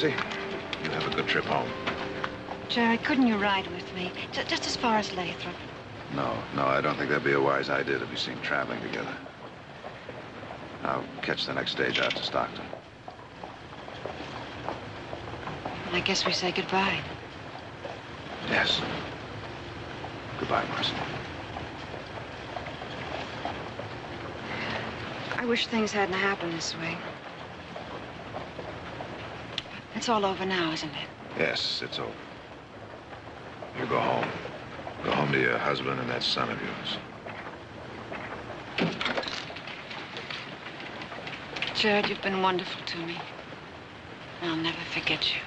Marcy. You have a good trip home. Jared, couldn't you ride with me? Just as far as Lathrop. No, I don't think that'd be a wise idea to be seen traveling together. I'll catch the next stage out to Stockton. I guess we say goodbye. Yes. Goodbye, Marcy. I wish things hadn't happened this way. It's all over now, isn't it? Yes, it's over. You go home. Go home to your husband and that son of yours. Jared, you've been wonderful to me. I'll never forget you.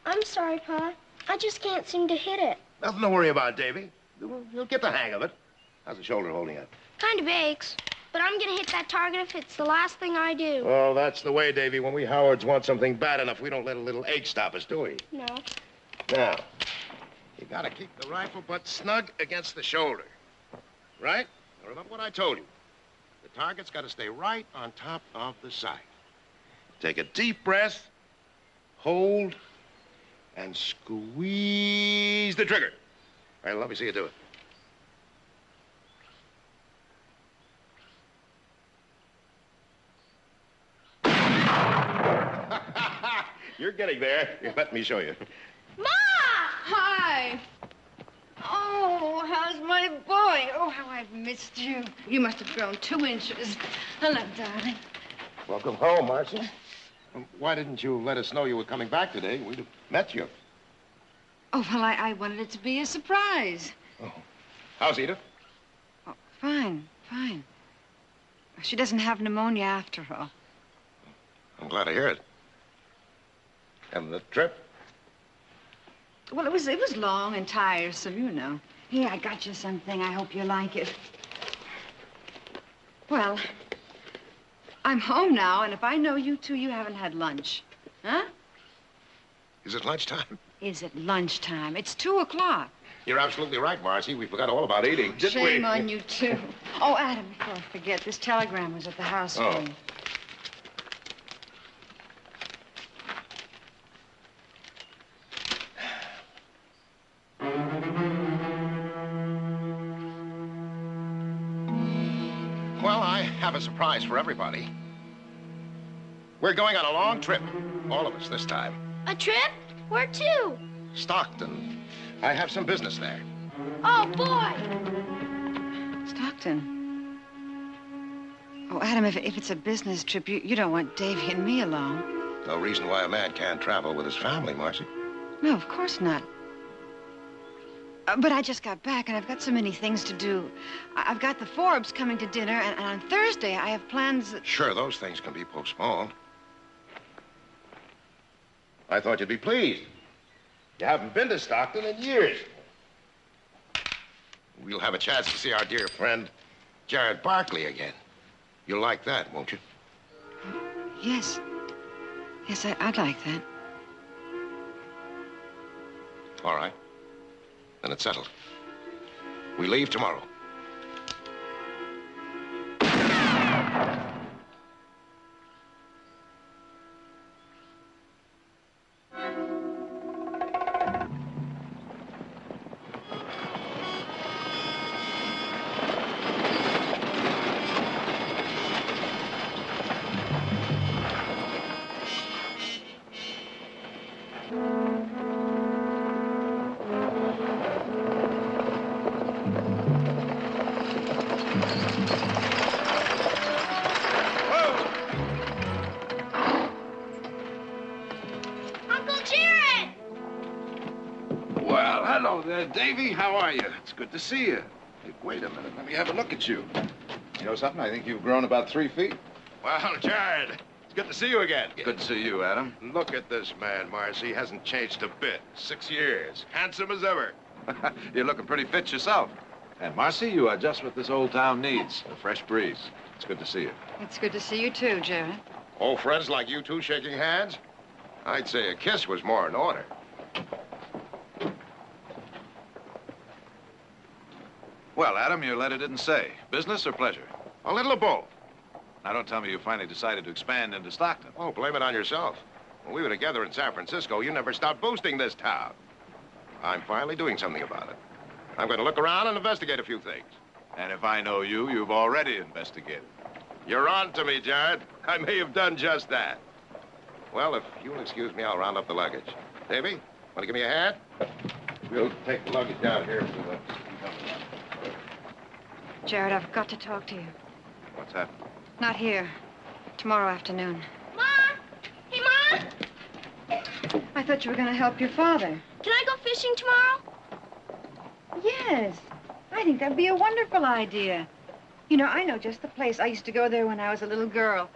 I'm sorry, Pa. I just can't seem to hit it. Nothing to worry about, Davy. You'll get the hang of it. How's the shoulder holding up? Kind of aches, but I'm gonna hit that target if it's the last thing I do. Oh, that's the way, Davy. When we Howards want something bad enough, we don't let a little ache stop us, do we? No. Now, you gotta keep the rifle butt snug against the shoulder. Right? Now, remember what I told you. The target's gotta stay right on top of the sight. Take a deep breath, hold, and squeeze the trigger. All right, let me see you do it. You're getting there. Let me show you. Ma! Hi. Oh, how's my boy? Oh, how I've missed you. You must have grown 2 inches. Hello, darling. Welcome home, Marcy. Why didn't you let us know you were coming back today? We'd have met you. Oh, well, I wanted it to be a surprise. Oh. How's Edith? Oh, fine. She doesn't have pneumonia after all. I'm glad to hear it. And the trip? Well, it was long and tiresome, you know. Here, I got you something. I hope you like it. Well, I'm home now, and if I know you two, you haven't had lunch. Huh? Is it lunchtime? Is it lunchtime? It's 2 o'clock. You're absolutely right, Marcy. We forgot all about eating, didn't we? Shame on you, too. Oh, Adam, before I forget, this telegram was at the house for you. Well, I have a surprise for everybody. We're going on a long trip. All of us this time. A trip? Where to? Stockton. I have some business there. Oh, boy! Stockton. Oh, Adam, if it's a business trip, you don't want Davy and me along. No reason why a man can't travel with his family, Marcy. No, of course not. But I just got back, and I've got so many things to do. I've got the Forbes coming to dinner, and on Thursday I have plans that... Sure, those things can be postponed. I thought you'd be pleased. You haven't been to Stockton in years. We'll have a chance to see our dear friend, Jared Barkley, again. You'll like that, won't you? Yes. Yes, I'd like that. All right. Then it's settled. We leave tomorrow. Hello there, Davy. How are you? It's good to see you. Hey, wait a minute. Let me have a look at you. You know something? I think you've grown about 3 feet. Well, Jared, it's good to see you again. Good to see you, Adam. Look at this man, Marcy. He hasn't changed a bit. 6 years. Handsome as ever. You're looking pretty fit yourself. And, Marcy, you are just what this old town needs. A fresh breeze. It's good to see you. It's good to see you, too, Jared. Old friends like you two shaking hands? I'd say a kiss was more in order. Well, Adam, your letter didn't say. Business or pleasure? A little of both. Now, don't tell me you finally decided to expand into Stockton. Oh, blame it on yourself. When we were together in San Francisco, you never stopped boosting this town. I'm finally doing something about it. I'm going to look around and investigate a few things. And if I know you, you've already investigated. You're on to me, Jared. I may have done just that. Well, if you'll excuse me, I'll round up the luggage. Davy, want to give me a hand? We'll take the luggage down here to the... Jared, I've got to talk to you. What's that? Not here. Tomorrow afternoon. Mom! Hey, Mom! I thought you were going to help your father. Can I go fishing tomorrow? Yes. I think that'd be a wonderful idea. You know, I know just the place. I used to go there when I was a little girl.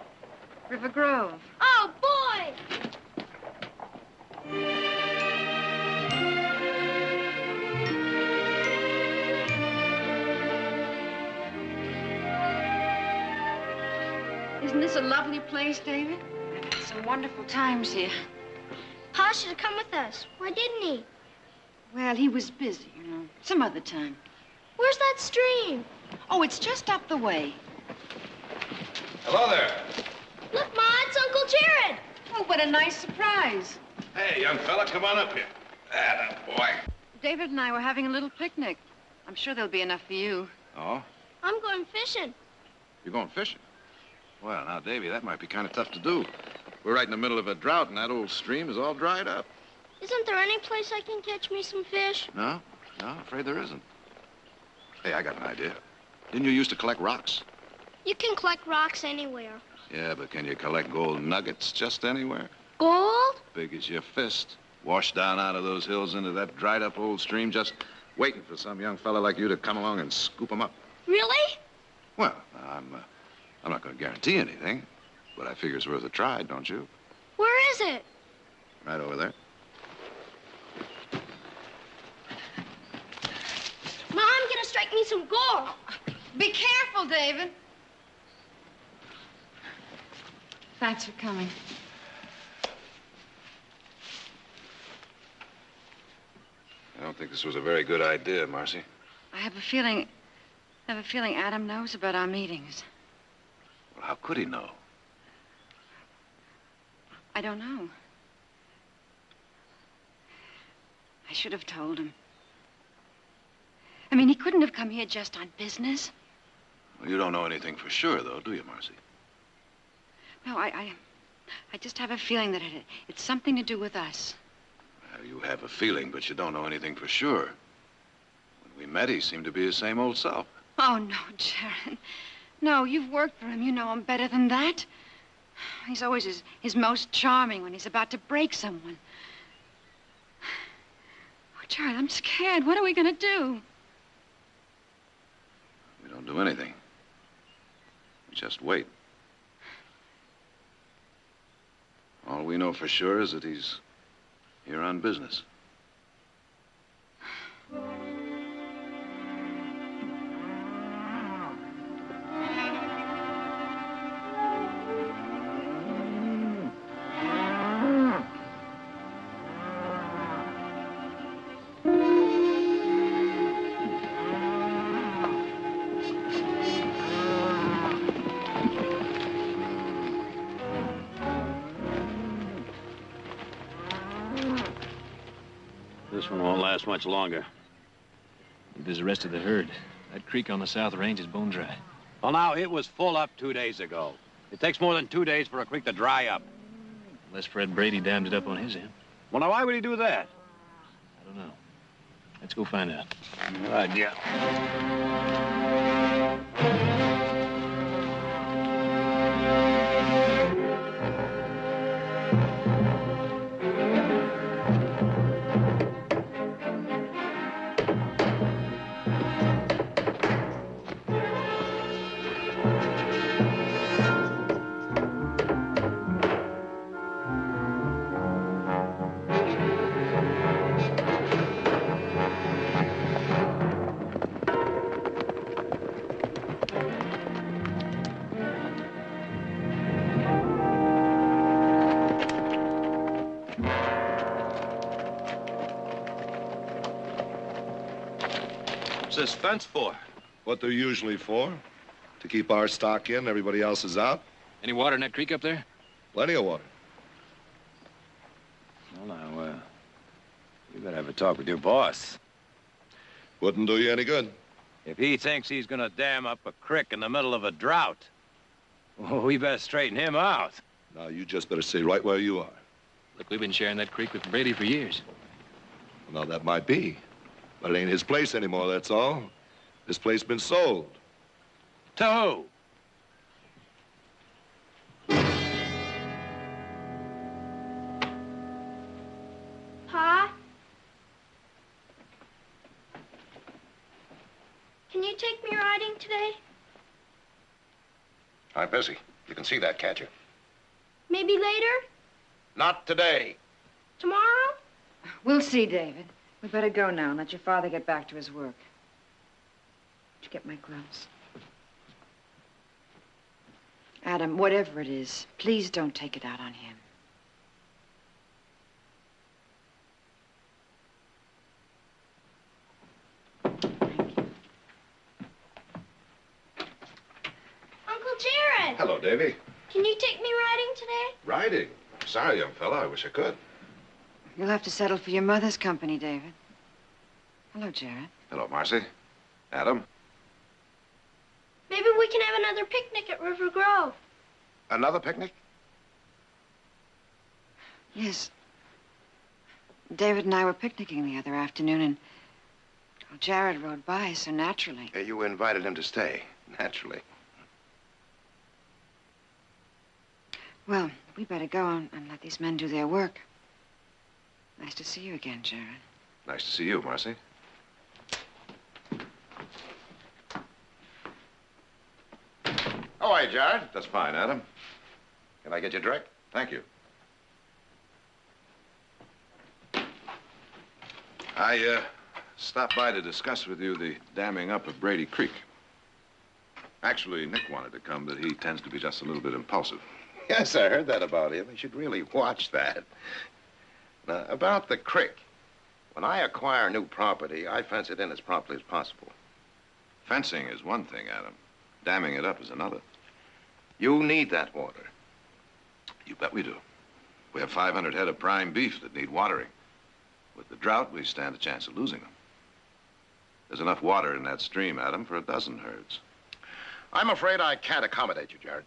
River Grove. Oh, boy! Isn't this a lovely place, David? I've had some wonderful times here. Pa should have come with us. Why didn't he? Well, he was busy, you know. Some other time. Where's that stream? Oh, it's just up the way. Hello there. Look, Ma, it's Uncle Jared. Oh, what a nice surprise. Hey, young fella, come on up here. Atta boy. David and I were having a little picnic. I'm sure there'll be enough for you. Oh? I'm going fishing. You're going fishing? Well, now, Davy, that might be kind of tough to do. We're right in the middle of a drought, and that old stream is all dried up. Isn't there any place I can catch me some fish? No, I'm afraid there isn't. Hey, I got an idea. Didn't you used to collect rocks? You can collect rocks anywhere. Yeah, but can you collect gold nuggets just anywhere? Gold? Big as your fist. Washed down out of those hills into that dried up old stream, just waiting for some young fella like you to come along and scoop them up. Really? Well, I'm not going to guarantee anything, but I figure it's worth a try, don't you? Where is it? Right over there. Mom, gonna strike me some gold. Be careful, David. Thanks for coming. I don't think this was a very good idea, Marcy. I have a feeling Adam knows about our meetings. Well, how could he know? I don't know. I should have told him. I mean, he couldn't have come here just on business. Well, you don't know anything for sure, though, do you, Marcy? No, I just have a feeling that it's something to do with us. Well, you have a feeling, but you don't know anything for sure. When we met, he seemed to be his same old self. Oh, no, Jared. No, you've worked for him. You know him better than that. He's always his most charming when he's about to break someone. Oh, Jared, I'm scared. What are we going to do? We don't do anything. We just wait. All we know for sure is that he's here on business. This one won't last much longer. There's the rest of the herd. That creek on the south range is bone dry. Well, now, it was full up 2 days ago. It takes more than 2 days for a creek to dry up. Unless Fred Brady dammed it up on his end. Well, now, why would he do that? I don't know. Let's go find out. Good idea. What's this fence for? What they're usually for. To keep our stock in, everybody else is out. Any water in that creek up there? Plenty of water. Well, now, you better have a talk with your boss. Wouldn't do you any good. If he thinks he's gonna dam up a creek in the middle of a drought, well, we better straighten him out. Now, you just better stay right where you are. Look, we've been sharing that creek with Brady for years. Well, now, that might be. But it ain't his place anymore, that's all. This place been sold. To who? Pa? Can you take me riding today? I'm busy. You can see that, can't you? Maybe later? Not today. Tomorrow? We'll see, David. We better go now and let your father get back to his work. Did you get my gloves? Adam, whatever it is, please don't take it out on him. Thank you. Uncle Jared! Hello, Davy. Can you take me riding today? Riding? Sorry, young fella. I wish I could. You'll have to settle for your mother's company, David. Hello, Jared. Hello, Marcy. Adam. Maybe we can have another picnic at River Grove. Another picnic? Yes. David and I were picnicking the other afternoon, and well, Jared rode by, so naturally. You invited him to stay, naturally. Well, we better go and let these men do their work. Nice to see you again, Jared. Nice to see you, Marcy. How are you, Jared? That's fine, Adam. Can I get you a drink? Thank you. I stopped by to discuss with you the damming up of Brady Creek. Actually, Nick wanted to come, but he tends to be just a little bit impulsive. Yes, I heard that about him. You should really watch that. Now, about the creek. When I acquire new property, I fence it in as properly as possible. Fencing is one thing, Adam. Damming it up is another. You need that water. You bet we do. We have 500 head of prime beef that need watering. With the drought, we stand a chance of losing them. There's enough water in that stream, Adam, for a dozen herds. I'm afraid I can't accommodate you, Jared.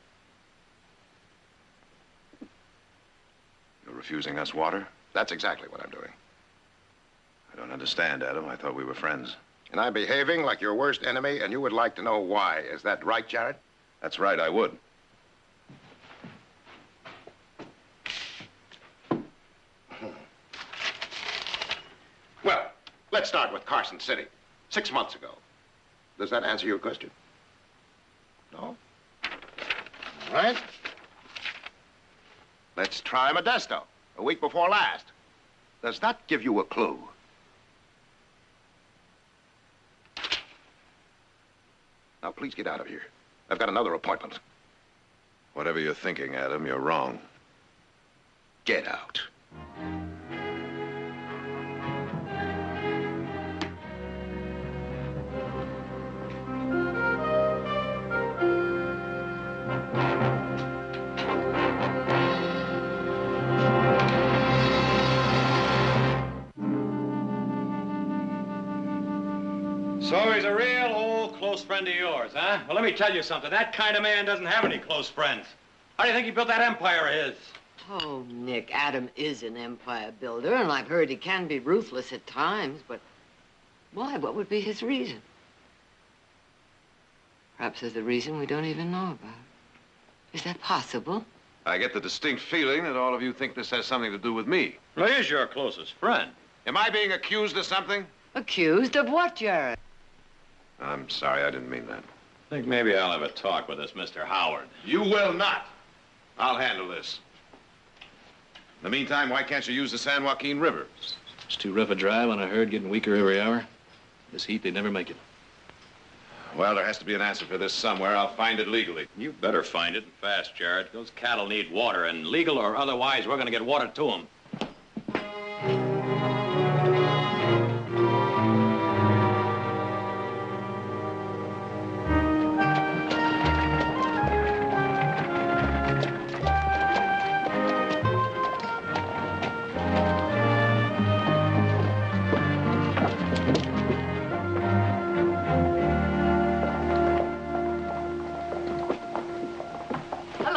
You're refusing us water? That's exactly what I'm doing. I don't understand, Adam. I thought we were friends. And I'm behaving like your worst enemy, and you would like to know why. Is that right, Jared? That's right, I would. Well, let's start with Carson City. 6 months ago. Does that answer your question? No? All right. Let's try Modesto, a week before last. Does that give you a clue? Now, please get out of here. I've got another appointment. Whatever you're thinking, Adam, you're wrong. Get out. So he's a real old close friend of yours, huh? Well, let me tell you something. That kind of man doesn't have any close friends. How do you think he built that empire of his? Oh, Nick, Adam is an empire builder, and I've heard he can be ruthless at times, but why? What would be his reason? Perhaps there's a reason we don't even know about. Is that possible? I get the distinct feeling that all of you think this has something to do with me. Well, he's your closest friend. Am I being accused of something? Accused of what, Jared? I'm sorry, I didn't mean that. I think maybe I'll have a talk with this Mr. Howard. You will not. I'll handle this. In the meantime, why can't you use the San Joaquin River? It's too rough a drive on a herd getting weaker every hour. This heat, they'd never make it. Well, there has to be an answer for this somewhere. I'll find it legally. You better find it and fast, Jared. Those cattle need water, and legal or otherwise, we're going to get water to them.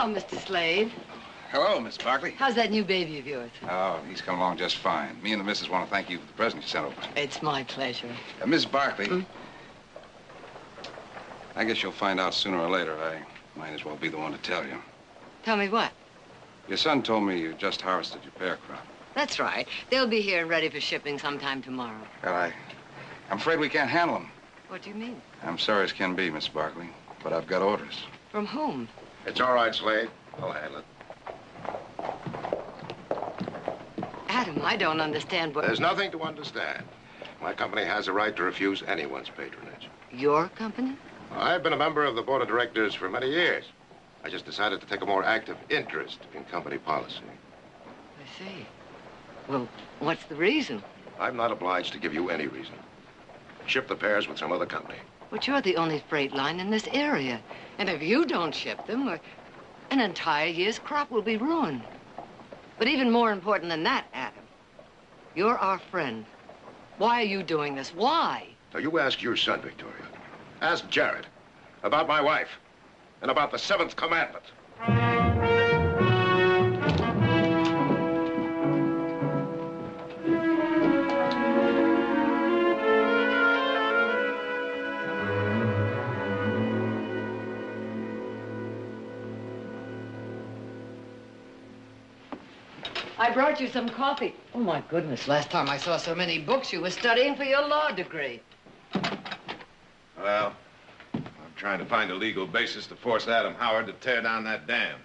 Mr. Slade. Hello, Miss Barkley. How's that new baby of yours? Oh, he's come along just fine. Me and the missus want to thank you for the present you sent over. It's my pleasure. Miss Barkley, I guess you'll find out sooner or later. I might as well be the one to tell you. Tell me what? Your son told me you just harvested your pear crop. That's right. They'll be here and ready for shipping sometime tomorrow. Well, I'm afraid we can't handle them. What do you mean? I'm sorry as can be, Miss Barkley, but I've got orders. From whom? It's all right, Slade. I'll handle it. Adam, I don't understand what... There's nothing to understand. My company has a right to refuse anyone's patronage. Your company? I've been a member of the board of directors for many years. I just decided to take a more active interest in company policy. I see. Well, what's the reason? I'm not obliged to give you any reason. Ship the pears with some other company. But you're the only freight line in this area. And if you don't ship them, an entire year's crop will be ruined. But even more important than that, Adam, you're our friend. Why are you doing this? Why? Now, you ask your son, Victoria. Ask Jared about my wife and about the seventh commandment. I brought you some coffee. Oh, my goodness. Last time I saw so many books, you were studying for your law degree. Well, I'm trying to find a legal basis to force Adam Howard to tear down that dam.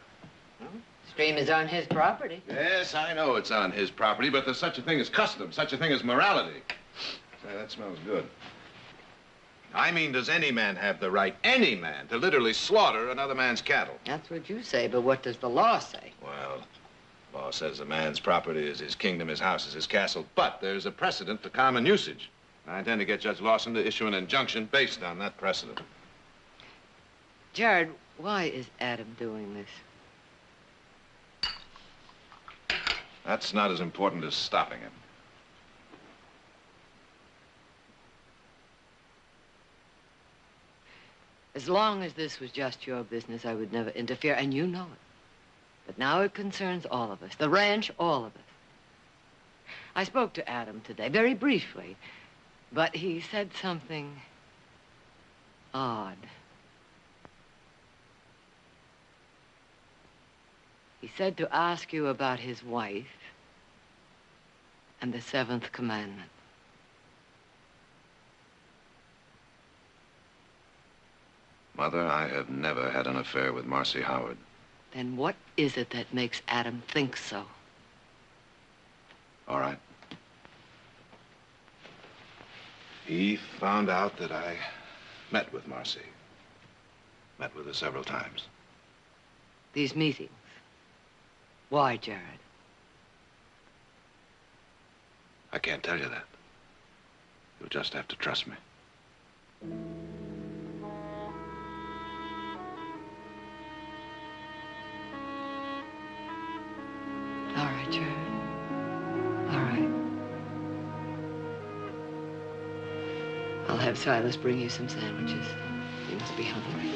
Stream is on his property. Yes, I know it's on his property, but there's such a thing as custom, such a thing as morality. Say, that smells good. I mean, does any man have the right, any man, to literally slaughter another man's cattle? That's what you say, but what does the law say? Well, law says a man's property is his kingdom, his house is his castle, but there's a precedent for common usage. I intend to get Judge Lawson to issue an injunction based on that precedent. Jared, why is Adam doing this? That's not as important as stopping him. As long as this was just your business, I would never interfere, and you know it. But now it concerns all of us, the ranch, all of us. I spoke to Adam today, very briefly, But he said something odd. He said to ask you about his wife and the seventh commandment. Mother, I have never had an affair with Marcy Howard. Then what is it that makes Adam think so? All right. He found out that I met with Marcy. Met with her several times. These meetings. Why, Jared? I can't tell you that. You'll just have to trust me. All right, Jared. All right. I'll have Silas bring you some sandwiches. You must be hungry.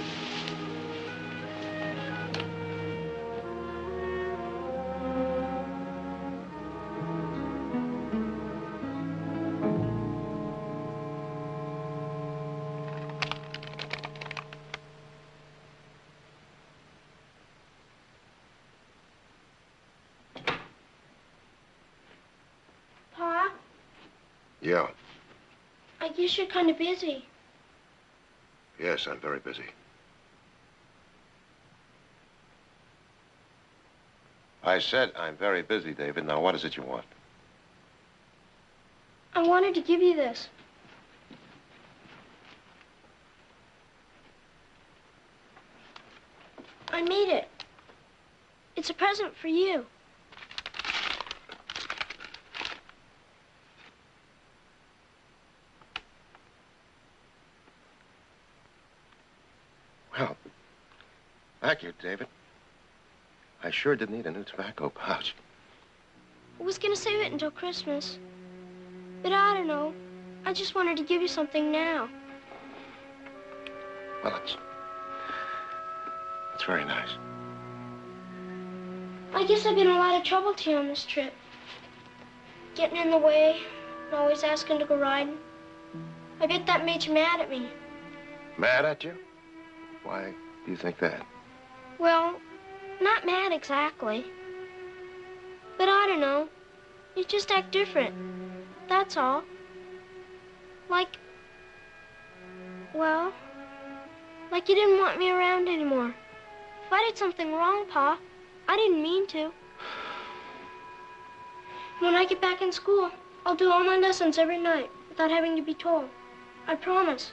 Pa, Yeah. I guess you're kind of busy. Yes, I'm very busy. I said I'm very busy, David. Now, what is it you want? I wanted to give you this. I made it. It's a present for you. Well, thank you, David. I sure did need a new tobacco pouch. I was gonna save it until Christmas. But I don't know. I just wanted to give you something now. Well, it's very nice. I guess I've been a lot of trouble to you on this trip. Getting in the way, and always asking to go riding. I bet that made you mad at me. Mad at you? Why do you think that? Well, not mad exactly. But I don't know. You just act different. That's all. Like, well, like you didn't want me around anymore. If I did something wrong, Pa, I didn't mean to. When I get back in school, I'll do all my lessons every night without having to be told. I promise.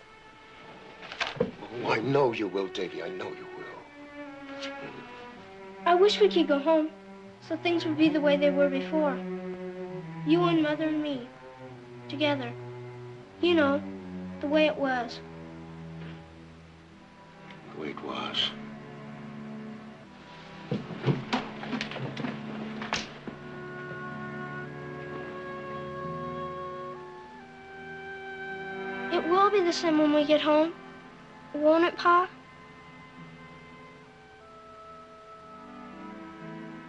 Oh, I know you will, Davy. I know you will. I wish we could go home so things would be the way they were before. You and Mother and me, together. You know, the way it was. The way it was. It will be the same when we get home, won't it, Pa?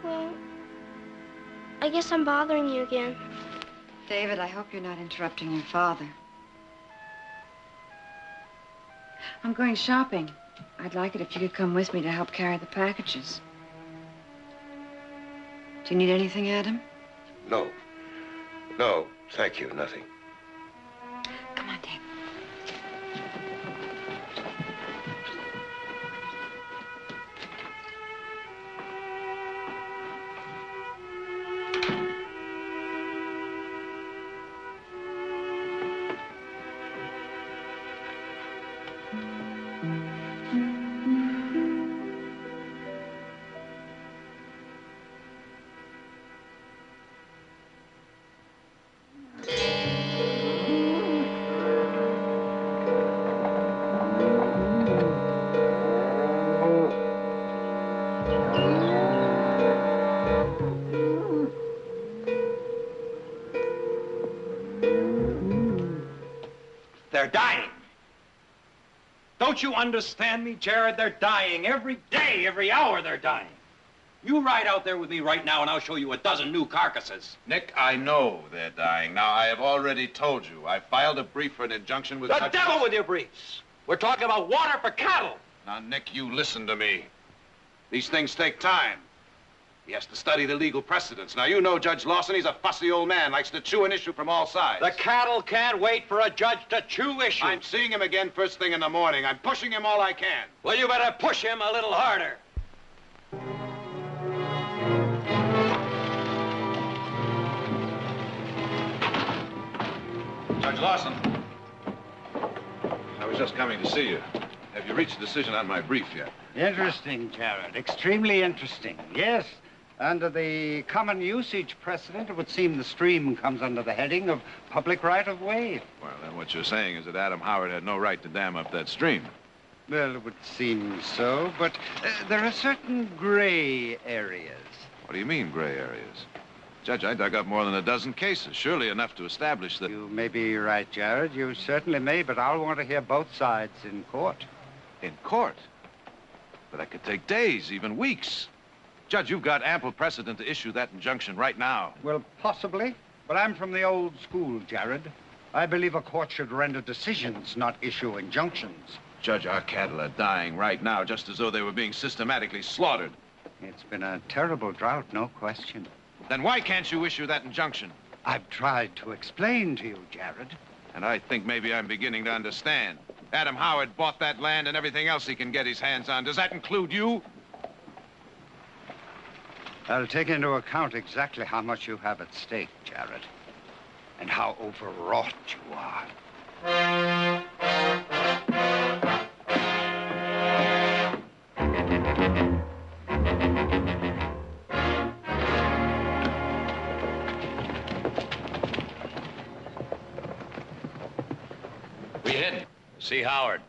Well, I guess I'm bothering you again. David, I hope you're not interrupting your father. I'm going shopping. I'd like it if you could come with me to help carry the packages. Do you need anything, Adam? No. No, thank you. Nothing. Come on, David. They're dying. Don't you understand me, Jared? They're dying every day, every hour they're dying. You ride out there with me right now, and I'll show you a dozen new carcasses. Nick, I know they're dying. Now, I have already told you. I filed a brief for an injunction with... The devil with your briefs! We're talking about water for cattle. Now, Nick, you listen to me. These things take time. He has to study the legal precedents. Now, you know Judge Lawson. He's a fussy old man, likes to chew an issue from all sides. The cattle can't wait for a judge to chew issues. I'm seeing him again first thing in the morning. I'm pushing him all I can. Well, you better push him a little harder. Judge Lawson. I was just coming to see you. Have you reached a decision on my brief yet? Interesting, Jared. Extremely interesting. Yes. Under the common usage precedent, it would seem the stream comes under the heading of public right-of-way. Well, then what you're saying is that Adam Howard had no right to dam up that stream. Well, it would seem so, but there are certain gray areas. What do you mean, gray areas? Judge, I dug up more than a dozen cases, surely enough to establish that... You may be right, Jared. You certainly may, but I'll want to hear both sides in court. In court? But that could take days, even weeks. Judge, you've got ample precedent to issue that injunction right now. Well, possibly, but I'm from the old school, Jared. I believe a court should render decisions, not issue injunctions. Judge, our cattle are dying right now, just as though they were being systematically slaughtered. It's been a terrible drought, no question. Then why can't you issue that injunction? I've tried to explain to you, Jared. And I think maybe I'm beginning to understand. Adam Howard bought that land and everything else he can get his hands on. Does that include you? I'll take into account exactly how much you have at stake, Jared, and how overwrought you are. We heading? See Howard.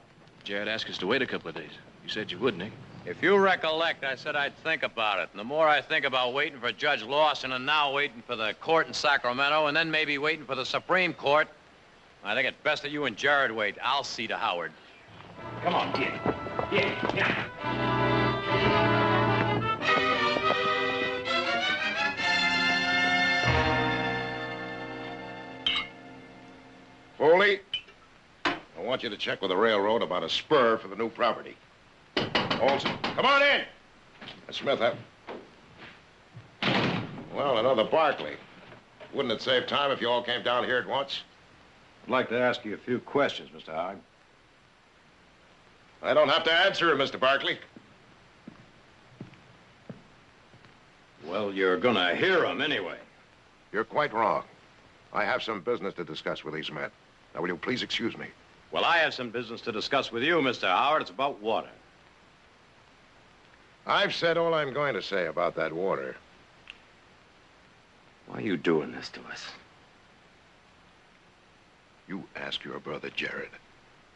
Jared asked us to wait a couple of days. You said you would, Nick. If you recollect, I said I'd think about it. And the more I think about waiting for Judge Lawson and now waiting for the court in Sacramento and then maybe waiting for the Supreme Court, I think it's best that you and Jared wait. I'll see to Howard. Come on, get it. Yeah. Foley, I want you to check with the railroad about a spur for the new property. Olson, come on in. Smith, huh? Well, another Barkley. Wouldn't it save time if you all came down here at once? I'd like to ask you a few questions, Mr. Howard. I don't have to answer it, Mr. Barkley. Well, you're gonna hear him anyway. You're quite wrong. I have some business to discuss with these men. Now, will you please excuse me? Well, I have some business to discuss with you, Mr. Howard. It's about water. I've said all I'm going to say about that water. Why are you doing this to us? You ask your brother, Jared.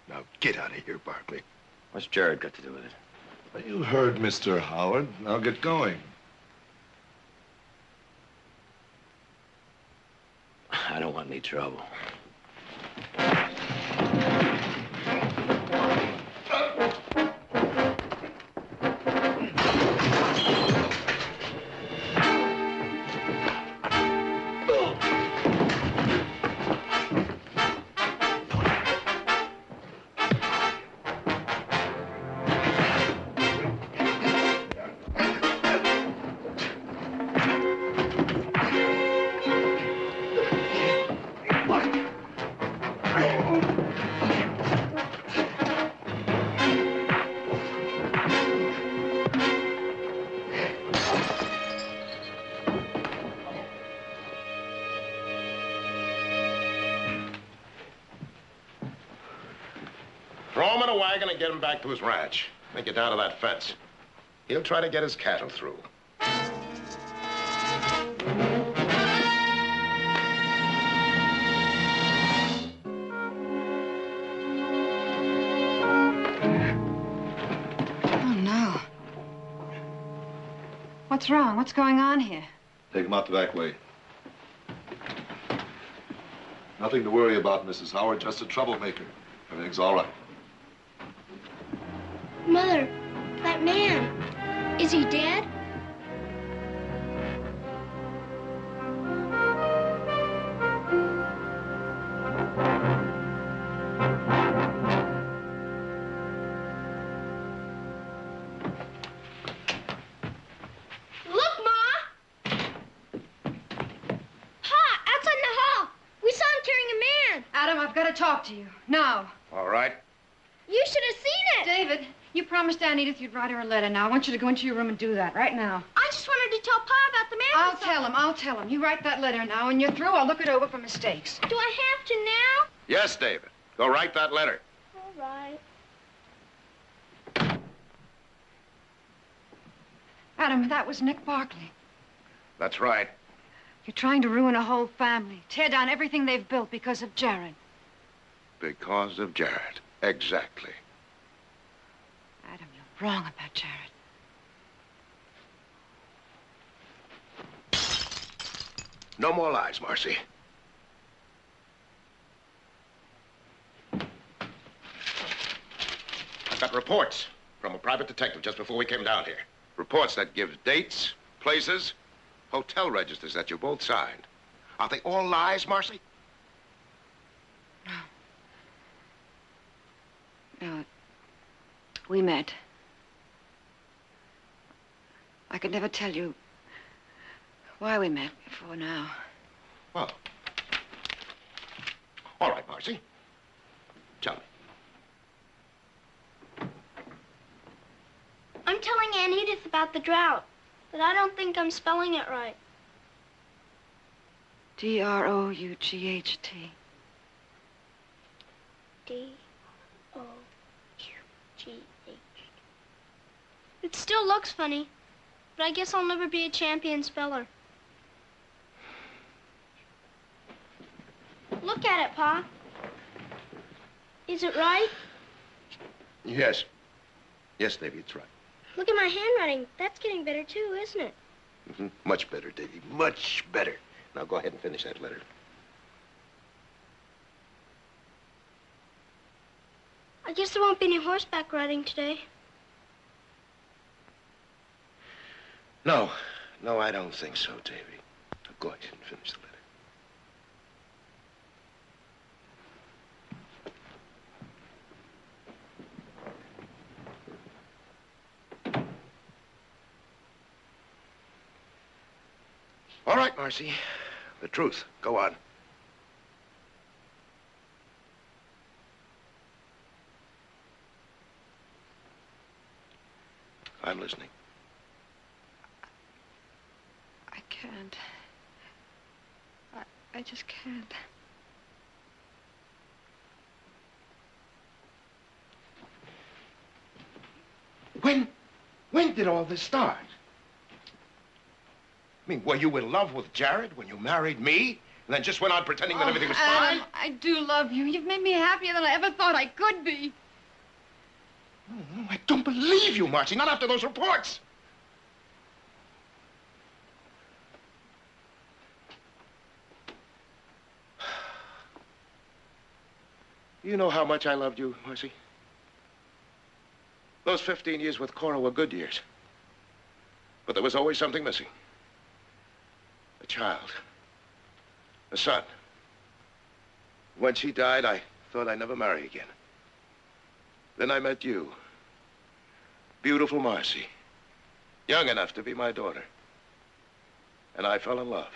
Now, get out of here, Barkley. What's Jared got to do with it? Well, you heard Mr. Howard. Now get going. I don't want any trouble. Throw him in a wagon and get him back to his ranch. Then get down to that fence. He'll try to get his cattle through. Oh, no. What's wrong? What's going on here? Take him out the back way. Nothing to worry about, Mrs. Howard. Just a troublemaker. Everything's all right. Mother, that man, is he dead? talk to you. Now. All right. You should have seen it. David, you promised Aunt Edith you'd write her a letter. Now, I want you to go into your room and do that right now. I just wanted to tell Pa about the man. I'll tell him. You write that letter now. When you're through, I'll look it over for mistakes. Do I have to now? Yes, David. Go write that letter. All right. Adam, that was Nick Barkley. That's right. You're trying to ruin a whole family. Tear down everything they've built because of Jared. Because of Jared. Exactly. Adam, you're wrong about Jared. No more lies, Marcy. I got reports from a private detective just before we came down here. Reports that give dates, places, hotel registers that you both signed. Are they all lies, Marcy? No. We met. I could never tell you why we met before now. Oh. All right, Marcy. Tell me. I'm telling Aunt Edith about the drought, but I don't think I'm spelling it right. D-R-O-U-G-H-T. D-O-U-G-H. It still looks funny, but I guess I'll never be a champion speller. Look at it, Pa. Is it right? Yes. Yes, Davy, it's right. Look at my handwriting. That's getting better, too, isn't it? Mm-hmm. Much better, Davy. Much better. Now go ahead and finish that letter. I guess there won't be any horseback riding today. No. No, I don't think so, Davy. Now go ahead and finish the letter. All right, Marcy. The truth. Go on. I'm listening. I can't. I just can't. When did all this start? I mean, were you in love with Jared when you married me? And then just went on pretending that everything was fine? Adam, I do love you. You've made me happier than I ever thought I could be. Oh, I don't believe you, Marcy. Not after those reports. You know how much I loved you, Marcy? Those 15 years with Cora were good years. But there was always something missing. A child. A son. When she died, I thought I'd never marry again. Then I met you. Beautiful Marcy. Young enough to be my daughter. And I fell in love.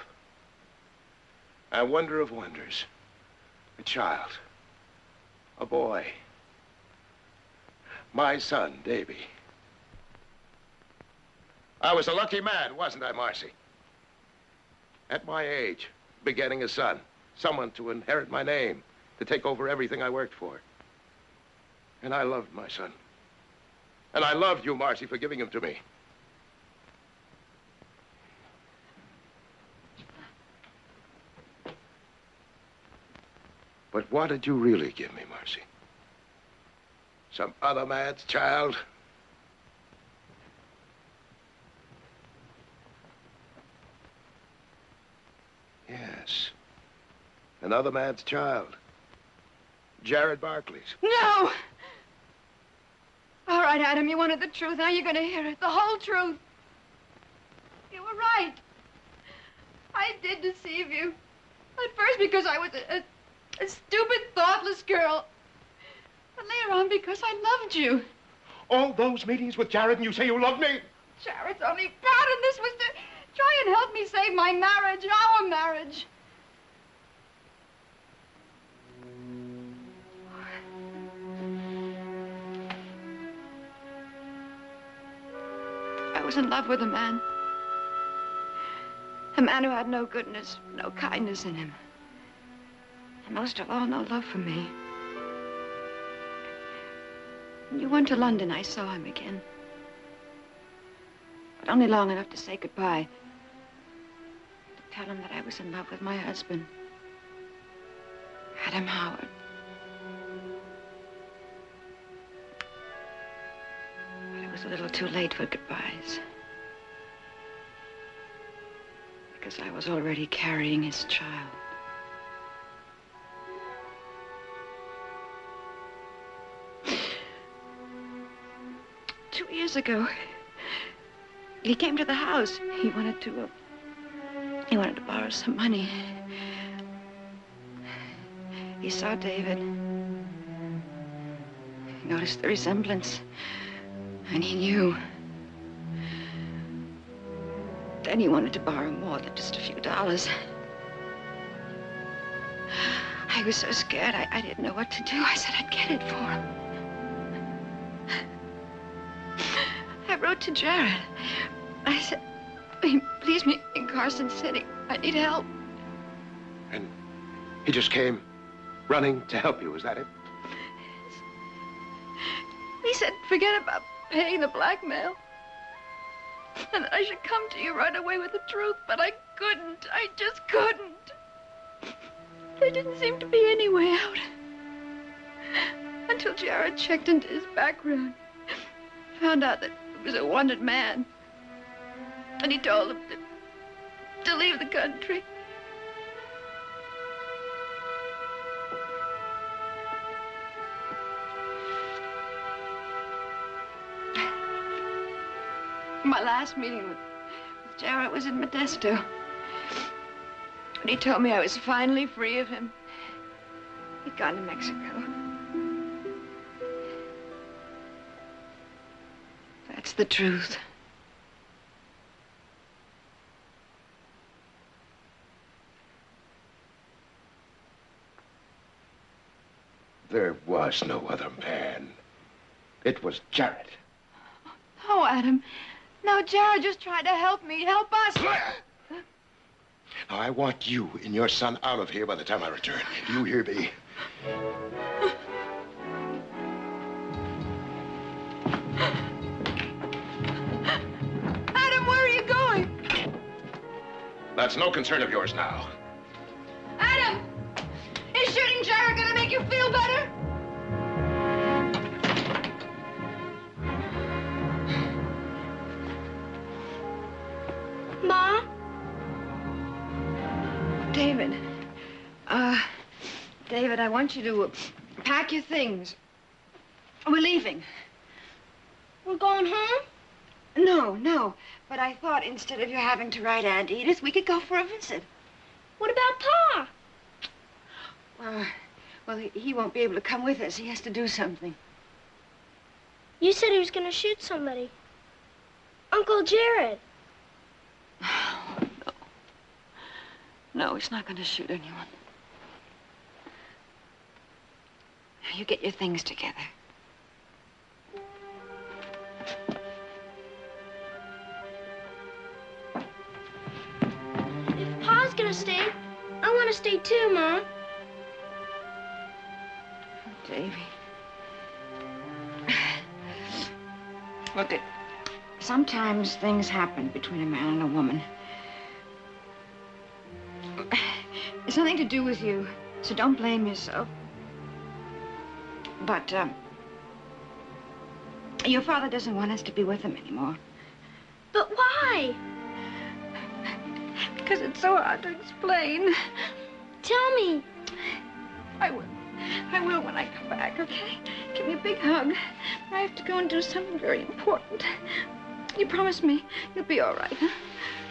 And wonder of wonders. A child. A boy. My son, Davy. I was a lucky man, wasn't I, Marcy? At my age, begetting a son. Someone to inherit my name. To take over everything I worked for. And I loved my son. And I loved you, Marcy, for giving him to me. But what did you really give me, Marcy? Some other man's child? Yes. Another man's child. Jared Barkley's. No! All right, Adam, you wanted the truth. Now you're going to hear it. The whole truth. You were right. I did deceive you. At first because I was a stupid, thoughtless girl. But later on because I loved you. All those meetings with Jared and you say you love me? Jared's only part in this was to try and help me save my marriage, our marriage. I was in love with a man. A man who had no goodness, no kindness in him. And most of all, no love for me. When you went to London, I saw him again. But only long enough to say goodbye. To tell him that I was in love with my husband, Adam Howard. But it was a little too late for goodbyes. Because I was already carrying his child. Years ago, he came to the house. He wanted to borrow some money. He saw David. He noticed the resemblance, and he knew. Then he wanted to borrow more than just a few dollars. I was so scared, I didn't know what to do. I said I'd get it for him. I wrote to Jared. I said, please meet me in Carson City. I need help. And he just came running to help you, is that it? He said, forget about paying the blackmail. And that I should come to you right away with the truth, but I couldn't. I just couldn't. There didn't seem to be any way out. Until Jared checked into his background. Found out that he was a wanted man. And he told him to leave the country. My last meeting with Jared was in Modesto. And he told me I was finally free of him. He'd gone to Mexico. That's the truth. There was no other man. It was Jared. No, Adam. No, Jared just tried to help me, help us. Now, I want you and your son out of here by the time I return. Do you hear me? Adam, where are you going? That's no concern of yours now. Adam! Is shooting Jared gonna make you feel better? Ma? David, I want you to pack your things. We're leaving. We're going home? No. But I thought instead of you having to ride Aunt Edith, we could go for a visit. What about Pa? Well, he won't be able to come with us. He has to do something. You said he was going to shoot somebody. Uncle Jared. No, he's not going to shoot anyone. You get your things together. If Pa's going to stay, I want to stay too, Ma. Davy. Look, sometimes things happen between a man and a woman. It's nothing to do with you, so don't blame yourself. But, your father doesn't want us to be with him anymore. But why? Because it's so hard to explain. Tell me. I will when I come back, okay? Give me a big hug. I have to go and do something very important. You promise me you'll be all right, huh?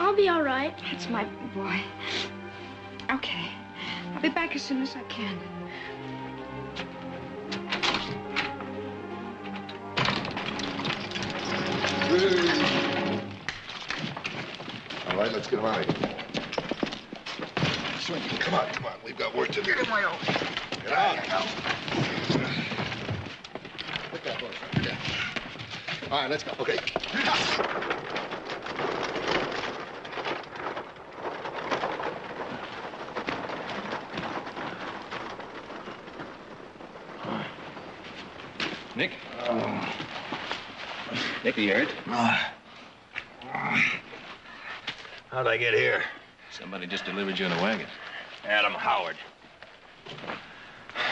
I'll be all right. That's my boy. Okay. I'll be back as soon as I can. All right, let's get him out of here. Swing. Come on. We've got work to do. Get my own. Get out. Put that horse under there. All right, let's go. Okay. Nick? Nick, are you hurt? How'd I get here? Somebody just delivered you in a wagon. Adam Howard.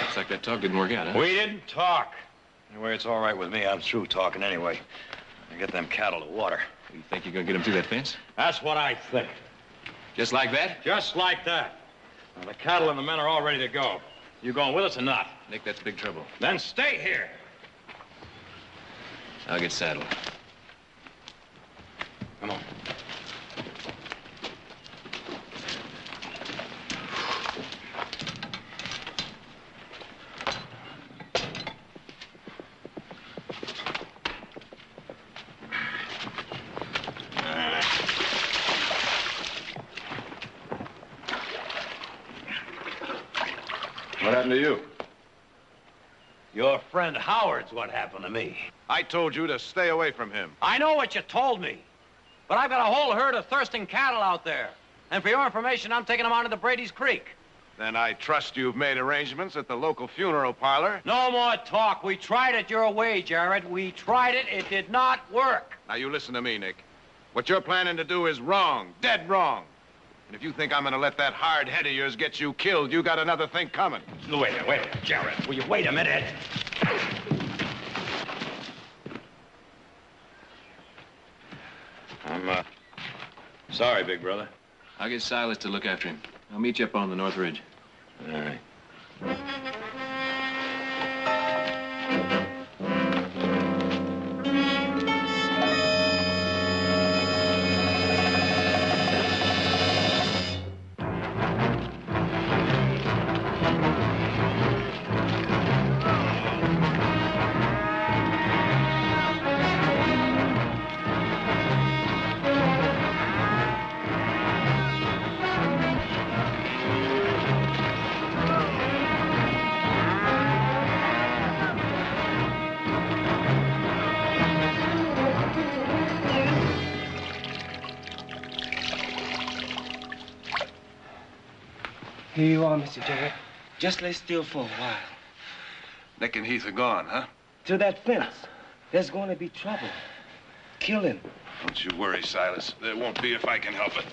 Looks like that talk didn't work out, huh? We didn't talk. Anyway, it's all right with me. I'm through talking anyway. I get them cattle to water. You think you're gonna get him through that fence? That's what I think. Just like that? Just like that. Now, the cattle and the men are all ready to go. You going with us or not? Nick, that's big trouble. Then stay here. I'll get saddled. Come on. What happened to you? Your friend Howard's what happened to me. I told you to stay away from him. I know what you told me, but I've got a whole herd of thirsting cattle out there. And for your information, I'm taking them out into Brady's Creek. Then I trust you've made arrangements at the local funeral parlor. No more talk. We tried it your way, Jared. We tried it. It did not work. Now, you listen to me, Nick. What you're planning to do is wrong, dead wrong. And if you think I'm gonna let that hard head of yours get you killed, you got another thing coming. Wait a minute, Jared. Will you wait a minute? I'm, sorry, big brother. I'll get Silas to look after him. I'll meet you up on the North Ridge. All right. Here you are, Mr. Jared. Just lay still for a while. Nick and Heath are gone, huh? To that fence. There's going to be trouble. Kill him. Don't you worry, Silas. There won't be if I can help it.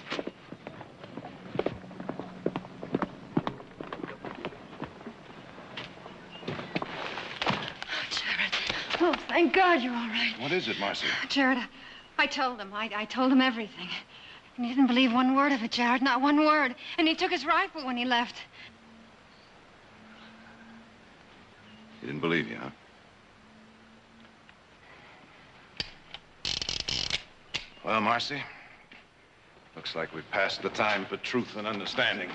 Oh, thank God you're all right. What is it, Marcy? Jared, I told him. I told him everything. And he didn't believe one word of it, Jared, not one word. And he took his rifle when he left. He didn't believe you, huh? Well, Marcy, looks like we've passed the time for truth and understanding.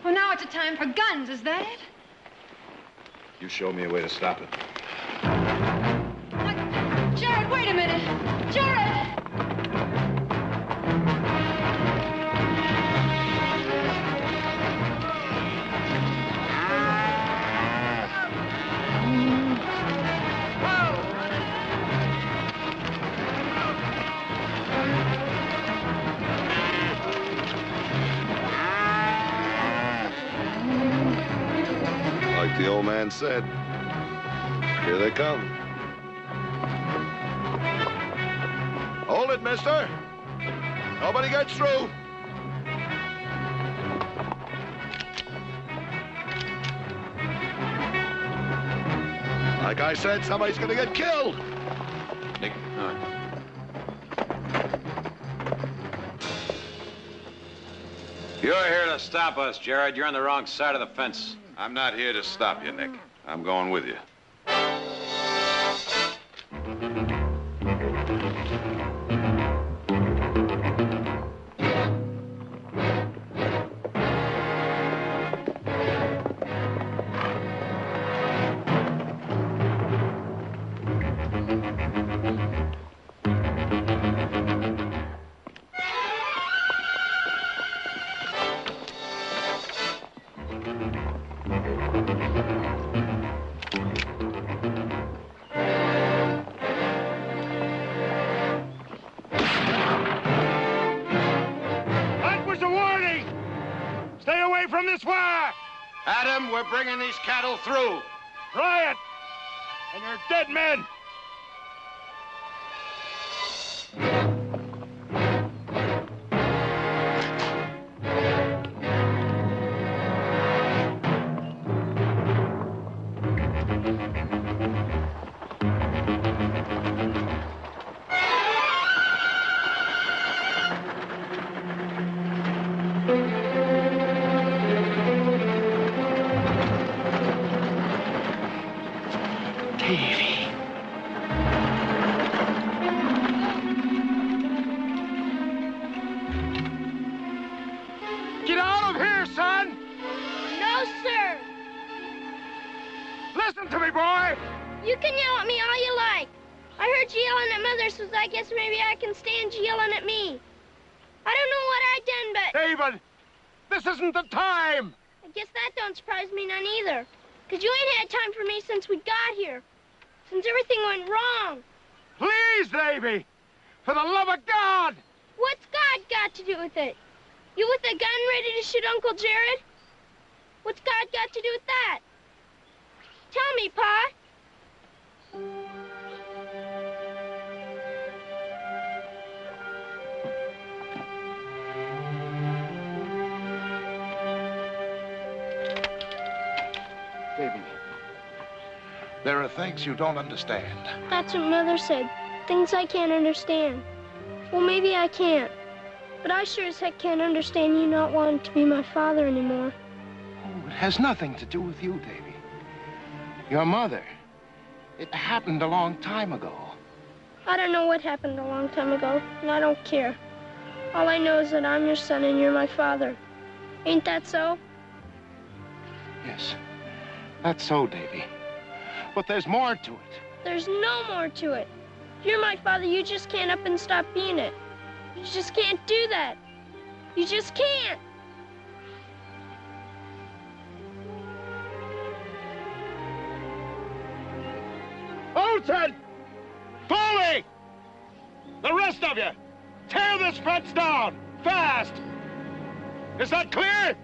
Well, now it's a time for guns, is that it? You show me a way to stop it. Jared, wait a minute. Jared! Like the old man said, here they come. Hold it, mister. Nobody gets through. Like I said, somebody's gonna get killed. Nick, all right. You're here to stop us, Jared. You're on the wrong side of the fence. I'm not here to stop you, Nick. I'm going with you. this way! Adam, we're bringing these cattle through. Try it! And you're dead men! Get out of here, son! No, sir. Listen to me, boy! You can yell at me all you like. I heard you yelling at Mother, so I guess maybe I can stand you yelling at me. I don't know what I done, but... David, this isn't the time! I guess that don't surprise me none either. Because you ain't had time for me since we got here. Since everything went wrong. Please, Davy! For the love of God! What's God got to do with it? You with a gun ready to shoot Uncle Jared? What's God got to do with that? Tell me, Pa. Davy, there are things you don't understand. That's what Mother said. Things I can't understand. Well, maybe I can't. But I sure as heck can't understand you not wanting to be my father anymore. Oh, it has nothing to do with you, Davy. Your mother. It happened a long time ago. I don't know what happened a long time ago, and I don't care. All I know is that I'm your son and you're my father. Ain't that so? Yes, that's so, Davy. But there's more to it. There's no more to it. You're my father, you just can't up and stop being it. You just can't do that. You just can't. Olsen! Foley! The rest of you, tear this fence down, fast! Is that clear?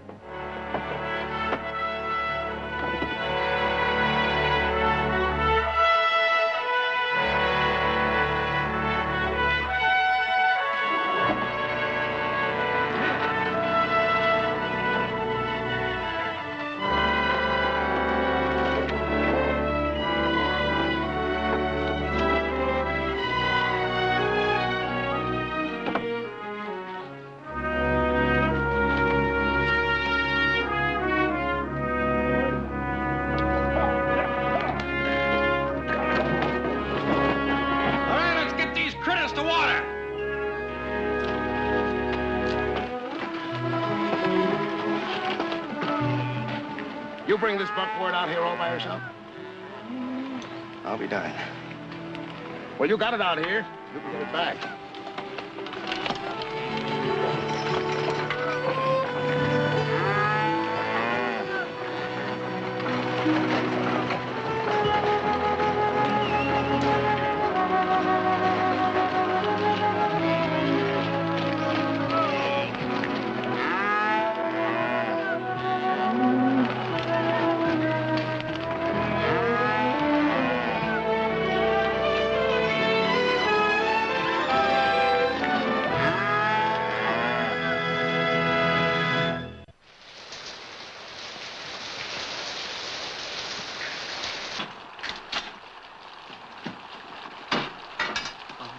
You bring this buckboard out here all by yourself? I'll be darned. Well, you got it out here. You can get it back.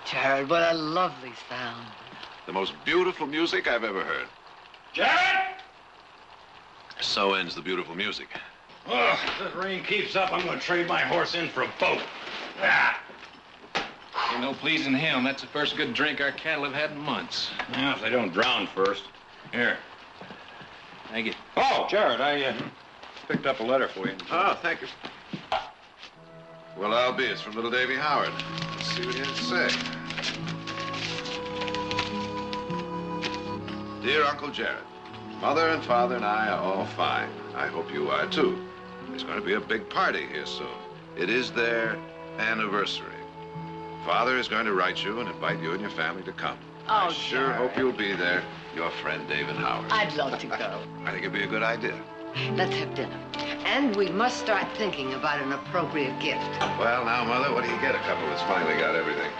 Jared, what a lovely sound. The most beautiful music I've ever heard. Jared! So ends the beautiful music. Oh, if this rain keeps up, I'm going to trade my horse in for a boat. Ah. Ain't no pleasing him. That's the first good drink our cattle have had in months. Yeah, if they don't drown first. Here. Thank you. Oh, Jared, I picked up a letter for you. Oh, thank you. Well, I'll be. It's from little Davy Howard. Let's see what he has to say. Dear Uncle Jared, Mother and Father and I are all fine. I hope you are, too. There's going to be a big party here soon. It is their anniversary. Father is going to write you and invite you and your family to come. I sure hope you'll be there. Your friend, David Howard. I'd love to go. I think it'd be a good idea. Let's have dinner. And we must start thinking about an appropriate gift. Well, now, Mother, what do you get a couple that's finally got everything?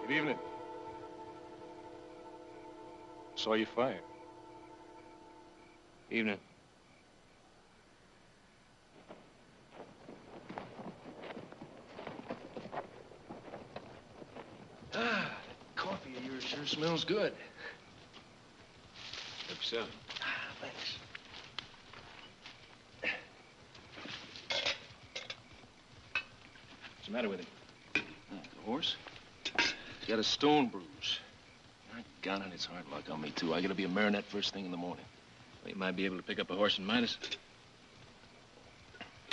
Good evening. Saw you fire. Evening. Ah, that coffee of yours sure smells good. Help yourself. Thanks. What's the matter with him? The horse? He's got a stone bruise. My God, and it's hard luck on me, too. I gotta be a marionette first thing in the morning. Well, you might be able to pick up a horse in Midas.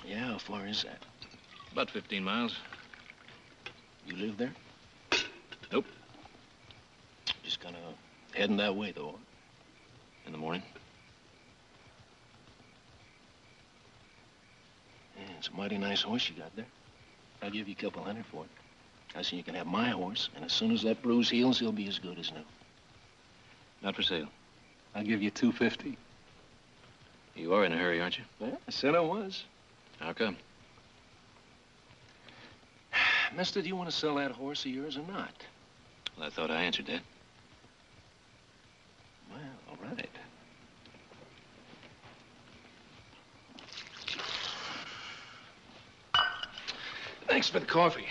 Yeah, how far is that? About 15 miles. You live there? Nope. Just kind of heading that way, though. In the morning. Yeah, it's a mighty nice horse you got there. I'll give you a couple hundred for it. I say you can have my horse, and as soon as that bruise heals, he'll be as good as new. Not for sale. I'll give you $250. You are in a hurry, aren't you? Well, I said I was. How come? Mister, do you want to sell that horse of yours or not? Well, I thought I answered that. Well, all right. Thanks for the coffee.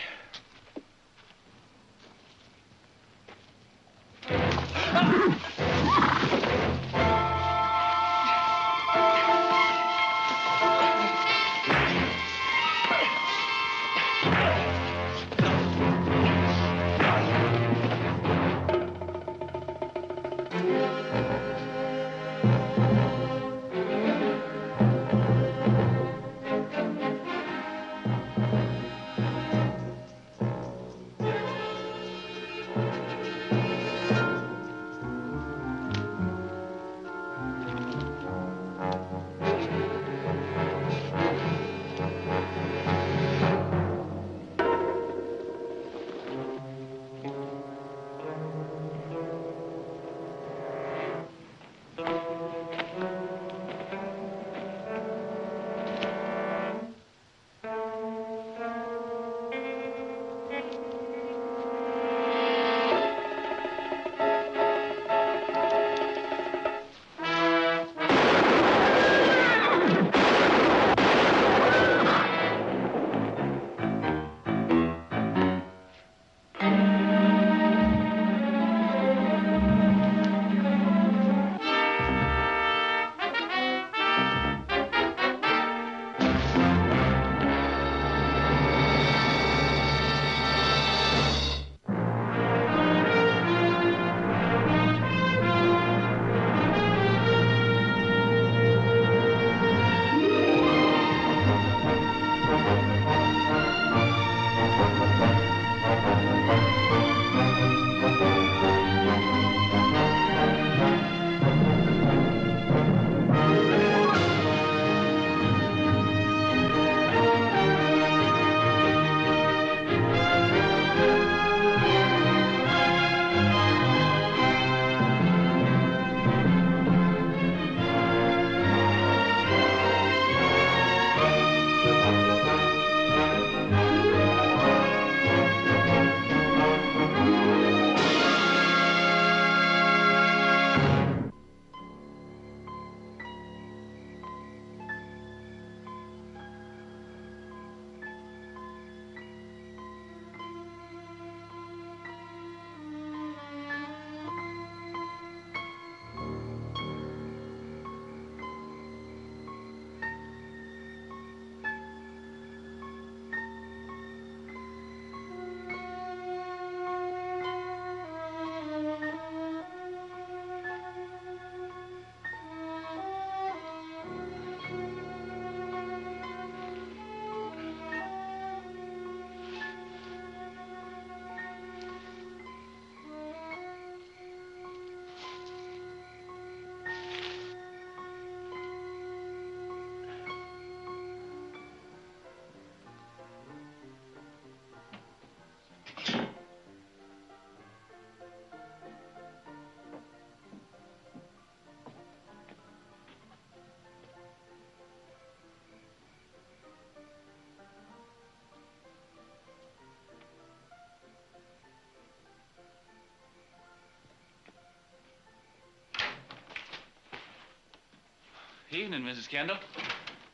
Evening, Mrs. Kendall.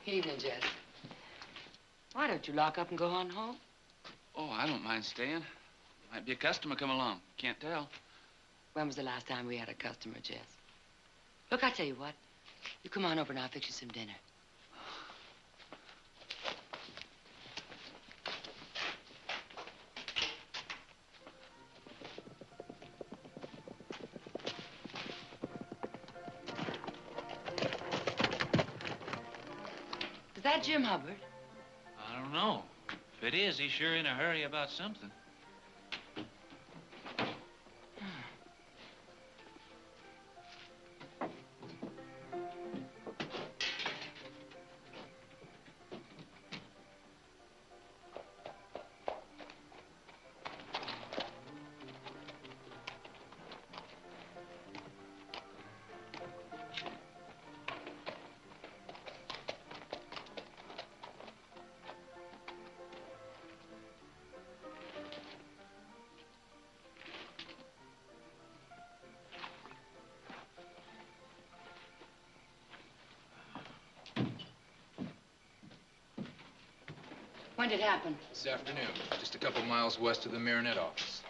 Evening, Jess. Why don't you lock up and go on home? Oh, I don't mind staying. Might be a customer come along. Can't tell. When was the last time we had a customer, Jess? Look, I tell you what. You come on over and I'll fix you some dinner. Is that Jim Hubbard? I don't know. If it is, he's sure in a hurry about something. When did it happen? This afternoon, just a couple miles west of the Marinette office.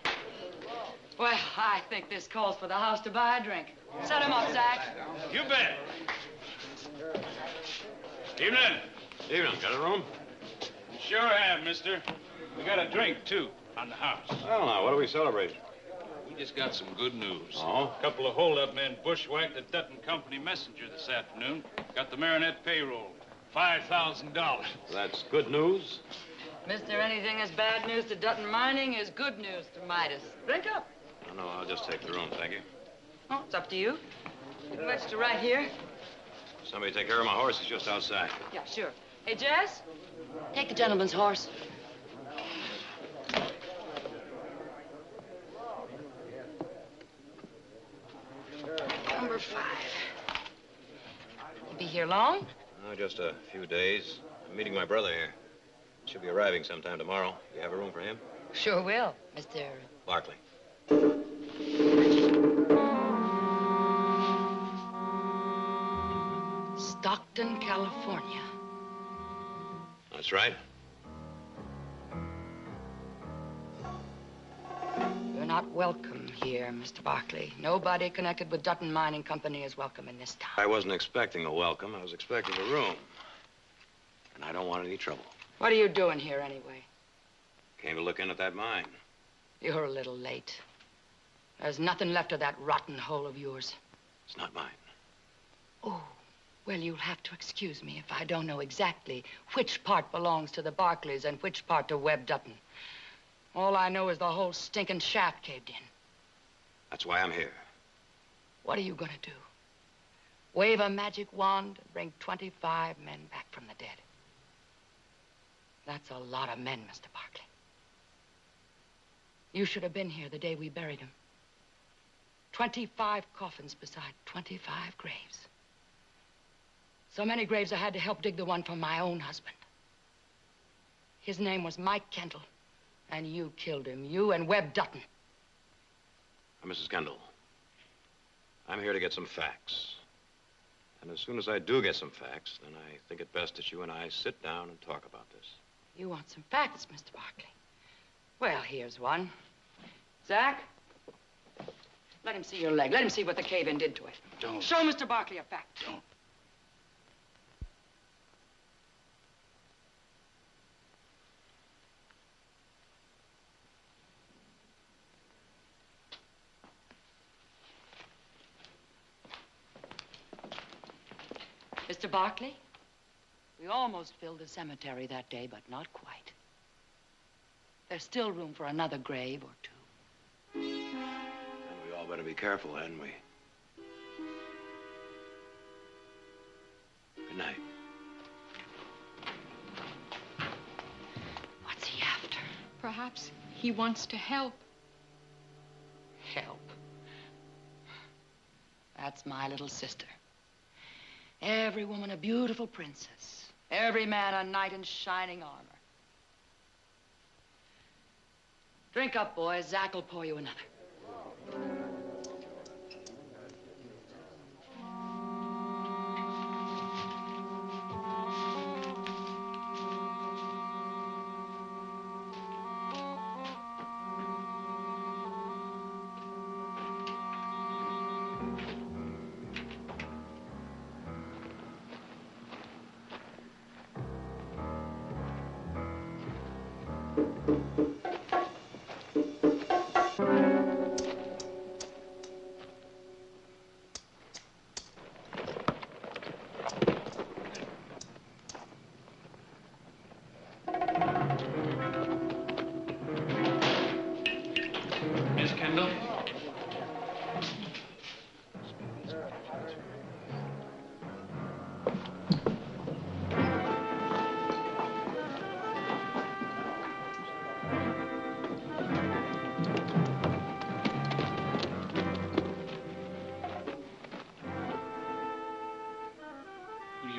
Well, I think this calls for the house to buy a drink. Set him up, Zach. You bet. Evening. Evening. Got a room? Sure have, mister. We got a drink, too, on the house. Well, now, what are we celebrating? We just got some good news. Oh? A couple of hold-up men bushwhacked the Dutton Company messenger this afternoon. Got the Marinette payroll. $5,000. That's good news. Mister, anything that's bad news to Dutton Mining is good news to Midas. Drink up. No, I'll just take the room, thank you. Oh, it's up to you. You can register right here. Somebody take care of my horse. He's just outside. Yeah, sure. Hey, Jess, take the gentleman's horse. Number 5. You be here long? Oh, just a few days. I'm meeting my brother here. Should be arriving sometime tomorrow. You have a room for him? Sure will, Mr. Barkley. Stockton, California. That's right. You're not welcome here, Mr. Barkley. Nobody connected with Dutton Mining Company is welcome in this town. I wasn't expecting a welcome. I was expecting a room. And I don't want any trouble. What are you doing here, anyway? Came to look in at that mine. You're a little late. There's nothing left of that rotten hole of yours. It's not mine. Oh, well, you'll have to excuse me if I don't know exactly which part belongs to the Barkleys and which part to Webb Dutton. All I know is the whole stinking shaft caved in. That's why I'm here. What are you gonna do? Wave a magic wand and bring 25 men back from the dead? That's a lot of men, Mr. Barkley. You should have been here the day we buried him. 25 coffins beside 25 graves. So many graves I had to help dig the one for my own husband. His name was Mike Kendall, and you killed him, you and Webb Dutton. Now, Mrs. Kendall, I'm here to get some facts. And as soon as I do get some facts, then I think it best that you and I sit down and talk about this. You want some facts, Mr. Barkley? Well, here's one. Zach, let him see your leg. Let him see what the cave-in did to it. Don't. Show Mr. Barkley a fact. Don't. Mr. Barkley, we almost filled the cemetery that day, but not quite. There's still room for another grave or two. And we all better be careful, hadn't we? Good night. What's he after? Perhaps he wants to help. Help. That's my little sister. Every woman a beautiful princess. Every man a knight in shining armor. Drink up, boys. Zach will pour you another.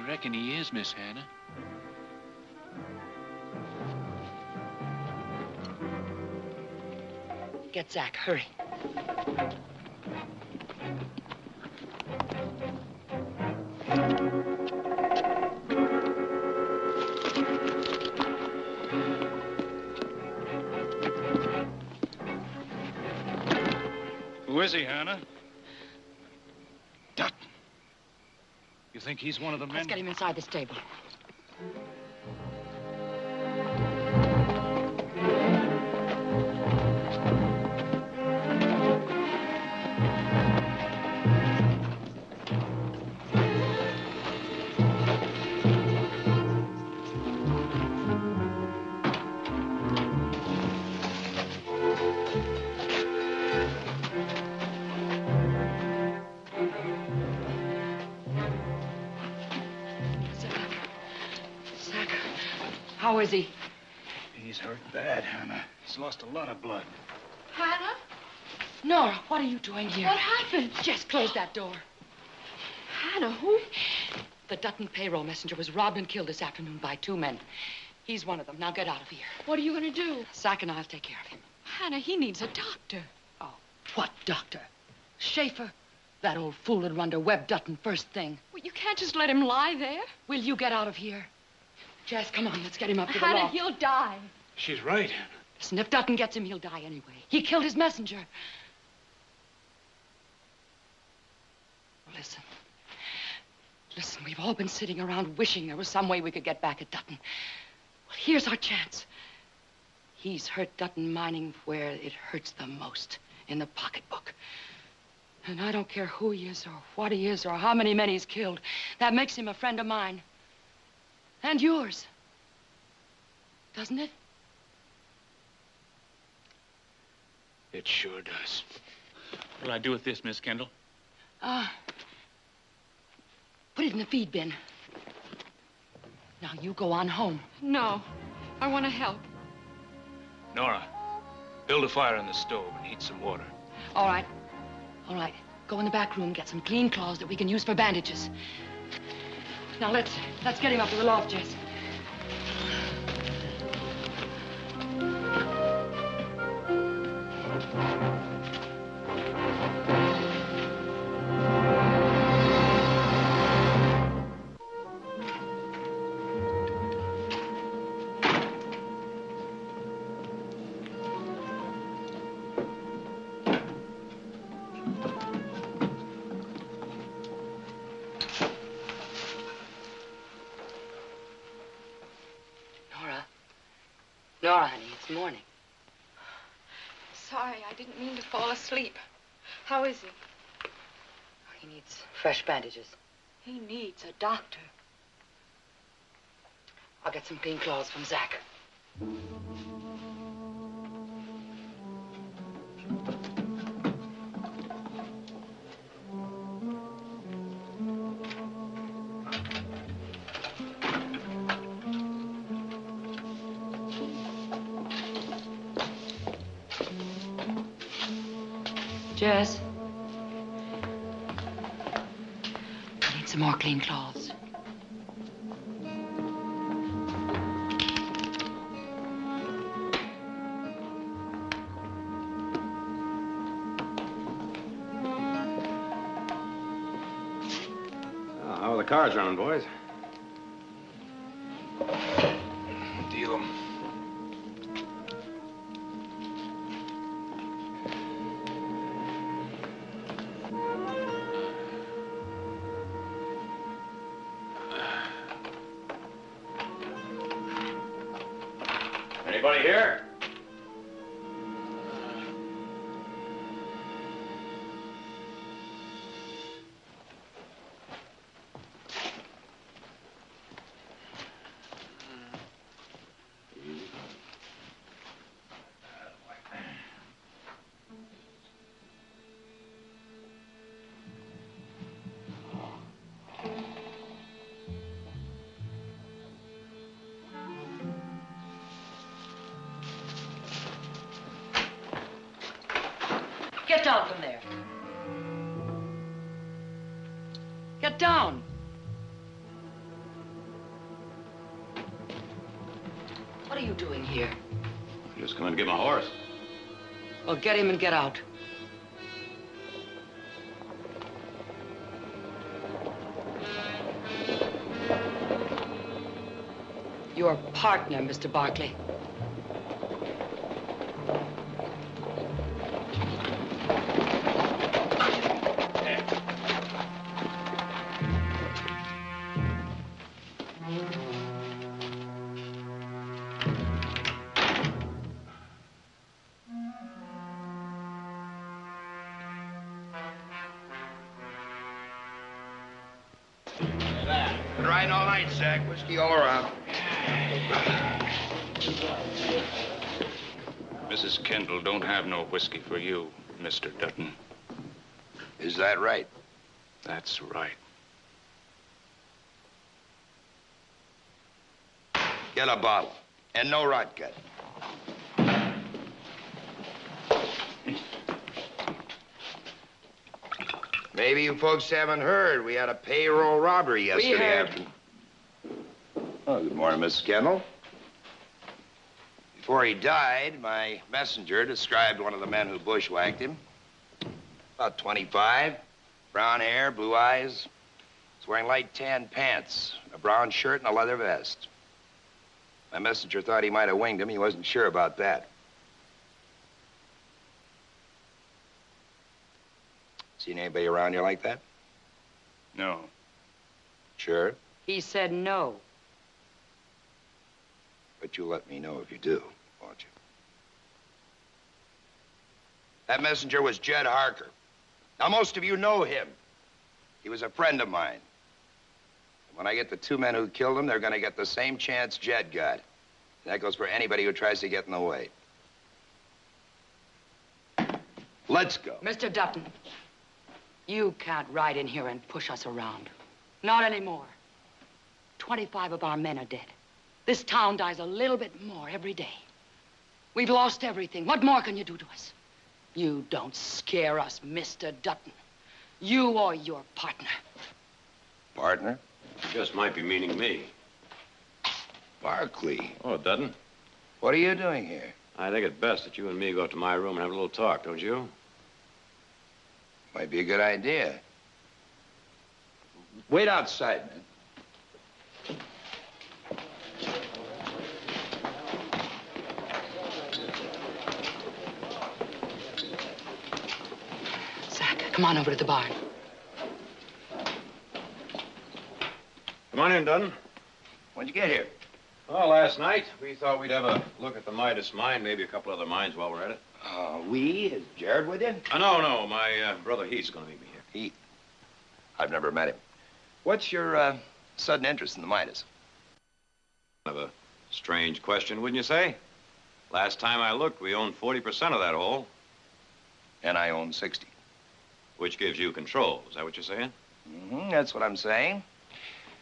reckon he is, Miss Hannah. Get Zach, hurry. Who is he, Hannah? Dutton. You think he's one of the men? Let's get him inside this table. How is he? He's hurt bad, Hannah. He's lost a lot of blood. Hannah? Nora, what are you doing here? What happened? Just close that door. Hannah, who? The Dutton payroll messenger was robbed and killed this afternoon by 2 men. He's one of them. Now get out of here. What are you going to do? Zach and I'll take care of him. Hannah, he needs a doctor. Oh, what doctor? Schaefer? That old fool had run to Webb Dutton first thing. Well, you can't just let him lie there. Will you get out of here? Jess, come on, let's get him up to the Hannah, loft. he'll die. She's right. Listen, if Dutton gets him, he'll die anyway. He killed his messenger. Listen. Listen, we've all been sitting around wishing there was some way we could get back at Dutton. Well, here's our chance. He's hurt Dutton mining where it hurts the most, in the pocketbook. And I don't care who he is or what he is or how many men he's killed. That makes him a friend of mine. And yours. Doesn't it? It sure does. What'll I do with this, Miss Kendall? Put it in the feed bin. Now you go on home. No, I want to help. Nora, build a fire in the stove and heat some water. All right. All right. Go in the back room, get some clean cloths that we can use for bandages. Now let's get him up to the loft, Jess. Nora, honey, it's morning. Sorry, I didn't mean to fall asleep. How is he? He needs fresh bandages. He needs a doctor. I'll get some clean clothes from Zach. Jess. I need some more clean clothes. How are the cards running, boys? Deal 'em. Anybody here? Get down from there. Get down. are you doing here? I'm just coming to get my horse. Well, get him and get out. Your partner, Mr. Barkley. Been riding all night, Zach. Whiskey all around. Mrs. Kendall don't have no whiskey for you, Mr. Dutton. Is that right? That's right. Get a bottle. And no rot gut. Maybe you folks haven't heard. We had a payroll robbery yesterday afternoon. Oh, good morning, Mrs. Kendall. Before he died, my messenger described one of the men who bushwhacked him. About 25, brown hair, blue eyes. He's wearing light tan pants, a brown shirt, and a leather vest. My messenger thought he might have winged him. He wasn't sure about that. Seen anybody around here like that? No. Sure? He said no. But you'll let me know if you do, won't you? That messenger was Jed Harker. Now, most of you know him. He was a friend of mine. And when I get the two men who killed him, they're going to get the same chance Jed got. And that goes for anybody who tries to get in the way. Let's go. Mr. Dutton, you can't ride in here and push us around. Not anymore. 25 of our men are dead. This town dies a little bit more every day. We've lost everything. What more can you do to us? You don't scare us, Mr. Dutton. You or your partner. Partner? You just might be meaning me. Barkley. Oh, Dutton. What are you doing here? I think it best that you and me go up to my room and have a little talk, don't you? Might be a good idea. Wait outside, man. Zach, come on over to the barn. Come on in, Dutton. When'd you get here? Well, last night, we thought we'd have a look at the Midas mine, maybe a couple other mines while we're at it. Is Jared with you? No, my brother Heath's gonna meet me here. Heath? I've never met him. What's your, sudden interest in the Midas? Kind of a strange question, wouldn't you say? Last time I looked, we owned 40% of that hole. And I own 60. Which gives you control, is that what you're saying? Mm-hmm, that's what I'm saying.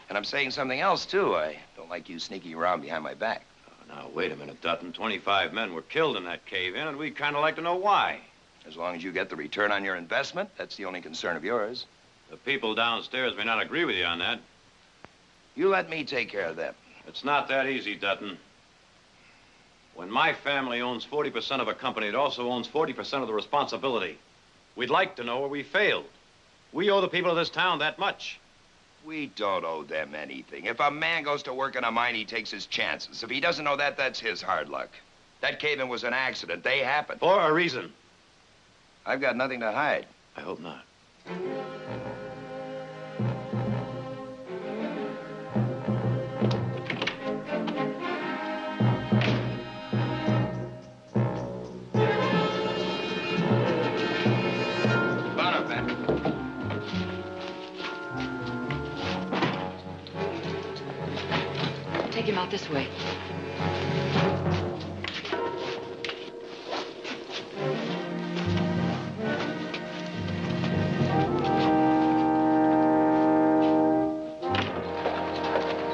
And I'm saying something else, too. I don't like you sneaking around behind my back. Now, wait a minute, Dutton. 25 men were killed in that cave-in, and we'd kind of like to know why. As long as you get the return on your investment, that's the only concern of yours. The people downstairs may not agree with you on that. You let me take care of them. It's not that easy, Dutton. When my family owns 40% of a company, it also owns 40% of the responsibility. We'd like to know where we failed. We owe the people of this town that much. We don't owe them anything. If a man goes to work in a mine, he takes his chances. If he doesn't know that, that's his hard luck. That cave-in was an accident. They happened. For a reason. I've got nothing to hide. I hope not. Take him out this way.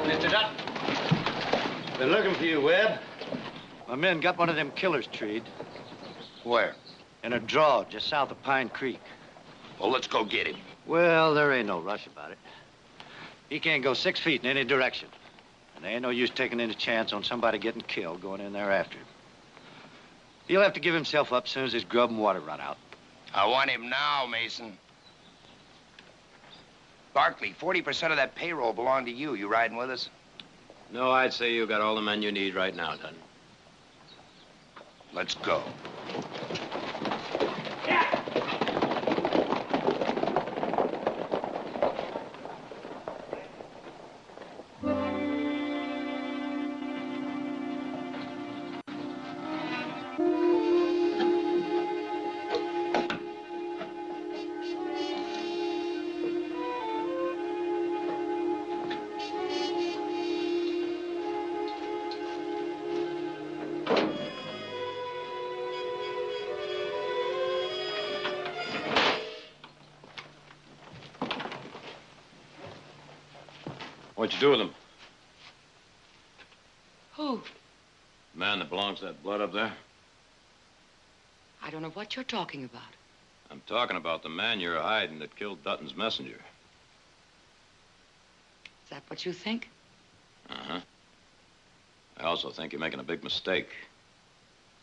Mr. Dutton. Been looking for you, Webb. My men got one of them killers treed. Where? In a draw just south of Pine Creek. Well, let's go get him. Well, there ain't no rush about it. He can't go 6 feet in any direction. And there ain't no use taking any chance on somebody getting killed going in there after him. He'll have to give himself up as soon as his grub and water run out. I want him now, Mason. Barkley, 40% of that payroll belonged to you. You riding with us? No, I'd say you got all the men you need right now, Dutton. Let's go. What'd you do with him? Who? The man that belongs to that blood up there? I don't know what you're talking about. I'm talking about the man you're hiding that killed Dutton's messenger. Is that what you think? Uh-huh. I also think you're making a big mistake.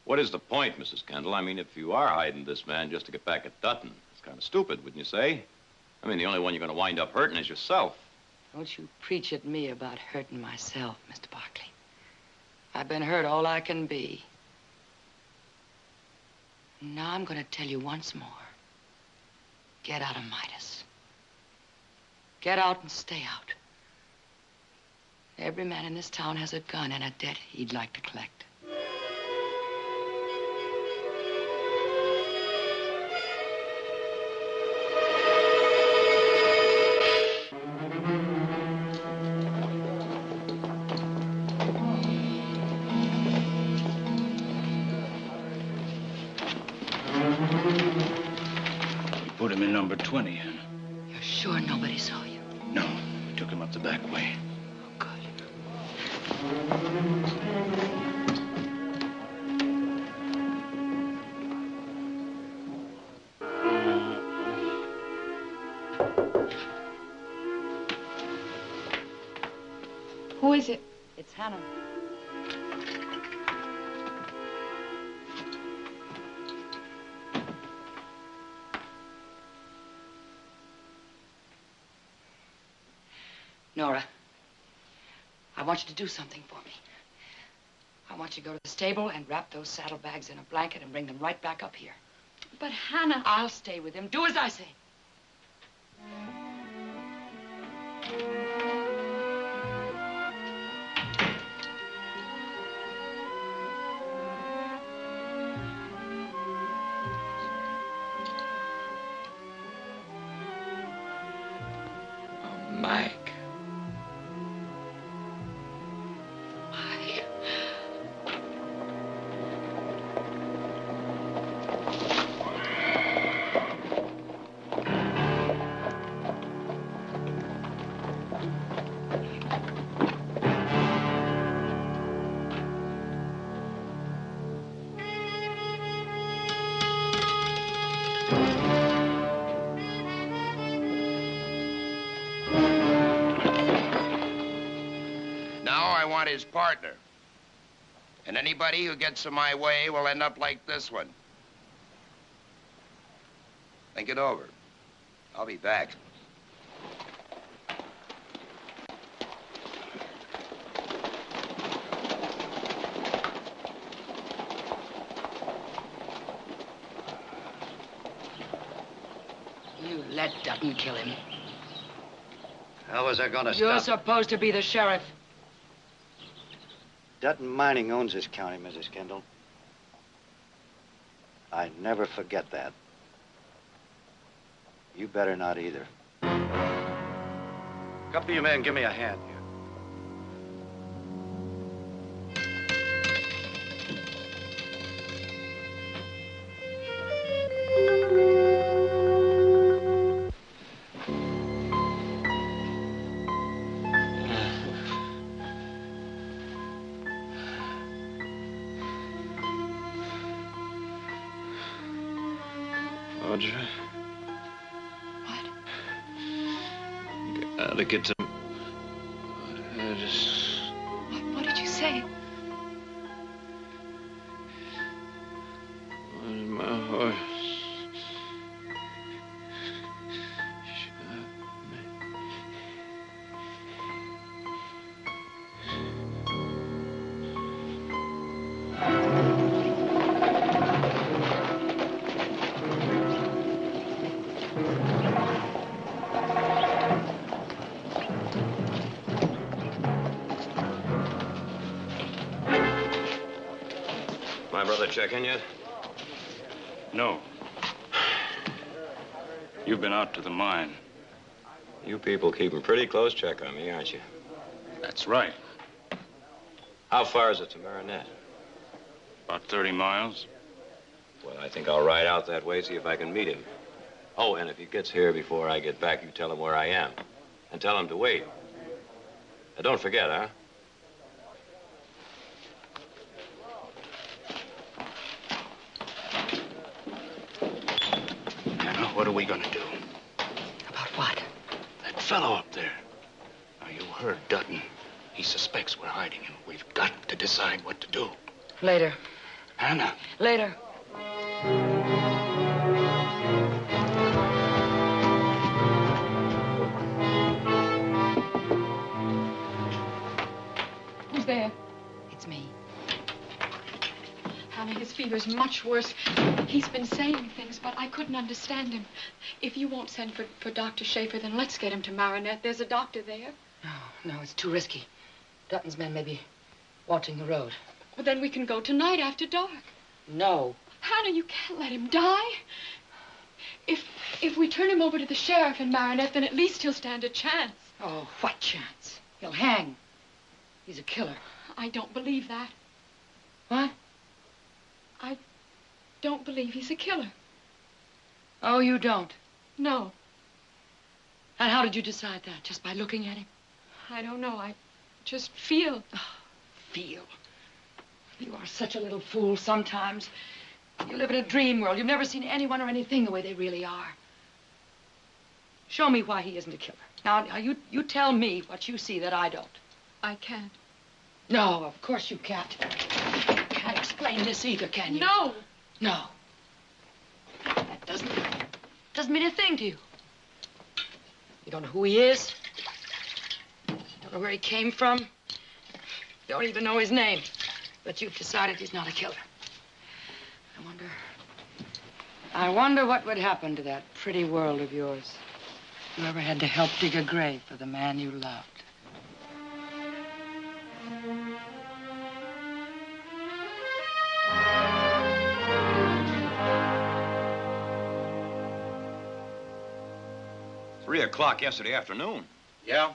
What is the point, Mrs. Kendall? I mean, if you are hiding this man just to get back at Dutton, it's kind of stupid, wouldn't you say? I mean, the only one you're going to wind up hurting is yourself. Don't you preach at me about hurting myself, Mr. Barkley. I've been hurt all I can be. Now I'm going to tell you once more. Get out of Midas. Get out and stay out. Every man in this town has a gun and a debt he'd like to collect. Put him in number 20. You're sure nobody saw you? No, we took him up the back way. Who is it? It's Hannah. Nora, I want you to do something for me. I want you to go to the stable and wrap those saddlebags in a blanket and bring them right back up here. But Hannah... I'll stay with him. Do as I say. Mike. His partner. And anybody who gets in my way will end up like this one. Think it over. I'll be back. You let Dutton kill him. How was I gonna You're stop? supposed to be the sheriff. Dutton Mining owns this county, Mrs. Kendall. I never forget that. You better not either. A couple of you men, give me a hand here. Audra. What? You gotta get some... brother check in yet? No. You've been out to the mine. You people keeping pretty close check on me, aren't you? That's right. How far is it to Marinette? About 30 miles. Well, I think I'll ride out that way, see if I can meet him. Oh, and if he gets here before I get back, you tell him where I am. And tell him to wait. Now, don't forget, huh? Now, what are we gonna do? About what? That fellow up there. Now, you heard Dutton. He suspects we're hiding him. We've got to decide what to do. Later. Hannah. Later. Who's there? It's me. Honey, his fever's much worse. He's been saying things, but I couldn't understand him. If you won't send for Dr. Schaefer, then let's get him to Marinette. There's a doctor there. No, it's too risky. Dutton's men may be watching the road. Well, then we can go tonight after dark. No. Hannah, you can't let him die. If we turn him over to the sheriff in Marinette, then at least he'll stand a chance. Oh, what chance? He'll hang. He's a killer. I don't believe that. What? I don't believe he's a killer. Oh, you don't? No. And how did you decide that? Just by looking at him? I don't know. I just feel. Oh, feel? You are such a little fool sometimes. You live in a dream world. You've never seen anyone or anything the way they really are. Show me why he isn't a killer. Now, you tell me what you see that I don't. I can't. No, of course you can't. You can't explain this either, can you? No. No. That doesn't mean a thing to you. You don't know who he is. You don't know where he came from. You don't even know his name. But you've decided he's not a killer. I wonder what would happen to that pretty world of yours. If you ever had to help dig a grave for the man you loved. Three o'clock yesterday afternoon. Yeah,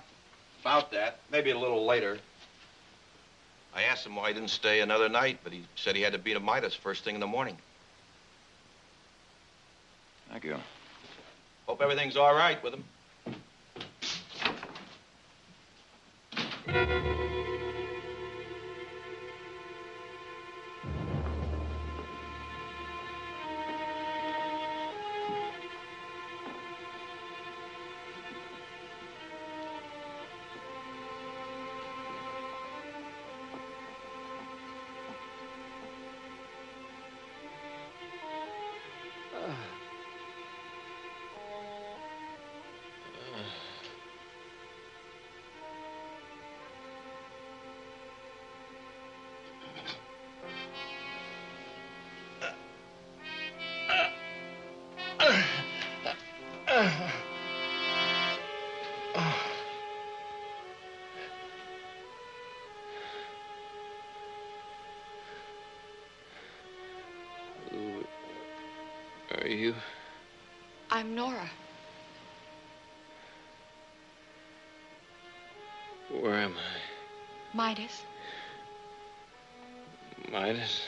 about that. Maybe a little later. I asked him why he didn't stay another night, but he said he had to be to Midas first thing in the morning. Thank you. Hope everything's all right with him. Are you? I'm Nora. Where am I? Midas. Midas?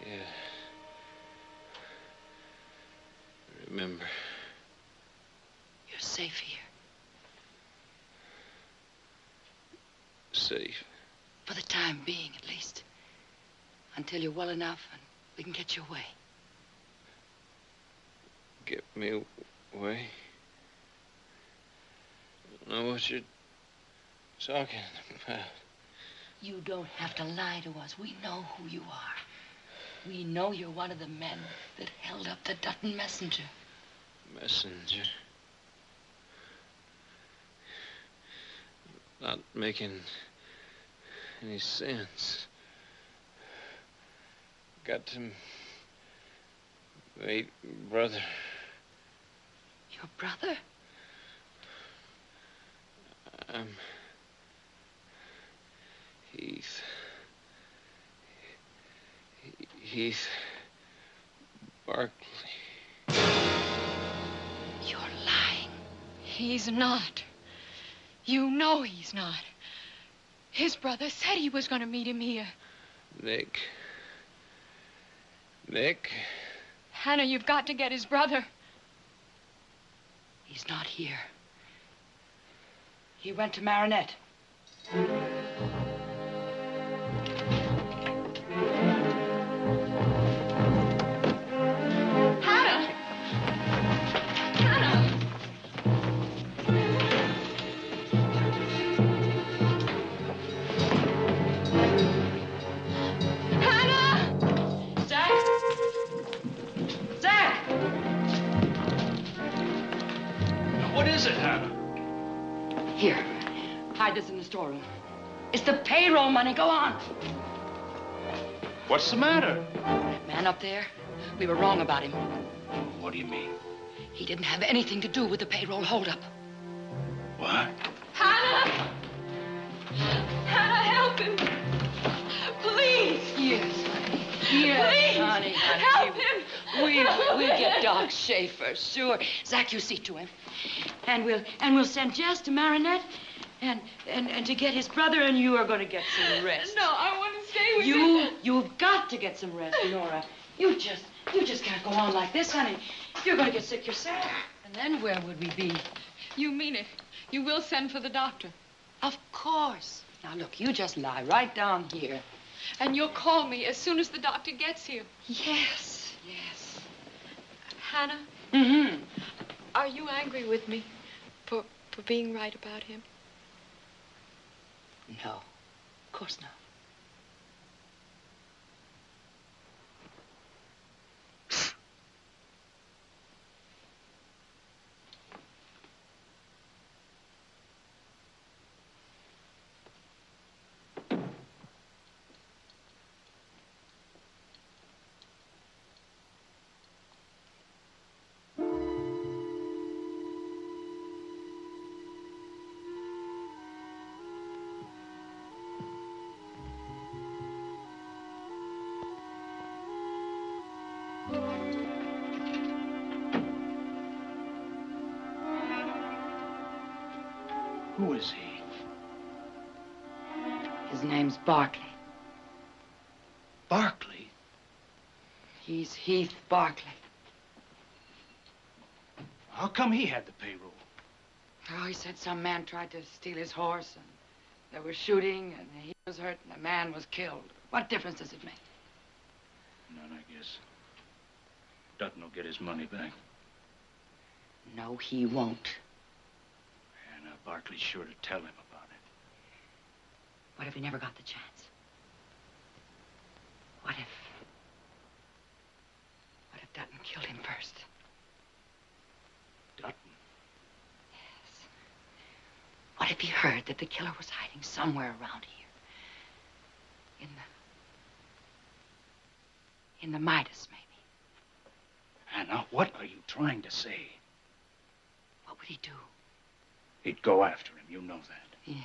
Yeah. Remember. You're safe here. Safe. For the time being, at least. Until you're well enough and we can get you away. Get me away? I don't know what you're talking about. You don't have to lie to us. We know who you are. We know you're one of the men that held up the Dutton messenger. Messenger? Not making any sense. Got to meet brother. Your brother? Heath Barkley. You're lying. He's not. You know he's not. His brother said he was going to meet him here. Nick. Hannah, you've got to get his brother. He's not here. He went to Marinette. What is it, Hannah? Here. Hide this in the storeroom. It's the payroll money. Go on. What's the matter? That man up there, we were wrong about him. What do you mean? He didn't have anything to do with the payroll holdup. What? Hannah! Hannah, help him! Please! Yes. Yes, Please! honey. Help him! We'll get Doc Schaefer, sure. Zach, you see to him. And we'll send Jess to Marinette and to get his brother, and you are going to get some rest. No, I want to stay with you. You've got to get some rest, Nora. You just can't go on like this, honey. You're going to get sick yourself. And then where would we be? You mean it. You will send for the doctor. Of course. Now, look, you just lie right down here. And you'll call me as soon as the doctor gets here. Yes. Hannah? Mm-hmm. Are you angry with me for being right about him? No, of course not. Who is he? His name's Barkley. Barkley? He's Heath Barkley. How come he had the payroll? Oh, he said some man tried to steal his horse, and there was shooting, and he was hurt, and a man was killed. What difference does it make? None, I guess. Dutton will get his money back. No, he won't. And Barkley's sure to tell him about it. What if he never got the chance? What if Dutton killed him first? Dutton? Yes. What if he heard that the killer was hiding somewhere around here? In the Midas, maybe. Hannah, what are you trying to say? What would he do? He'd go after him, you know that. Yes.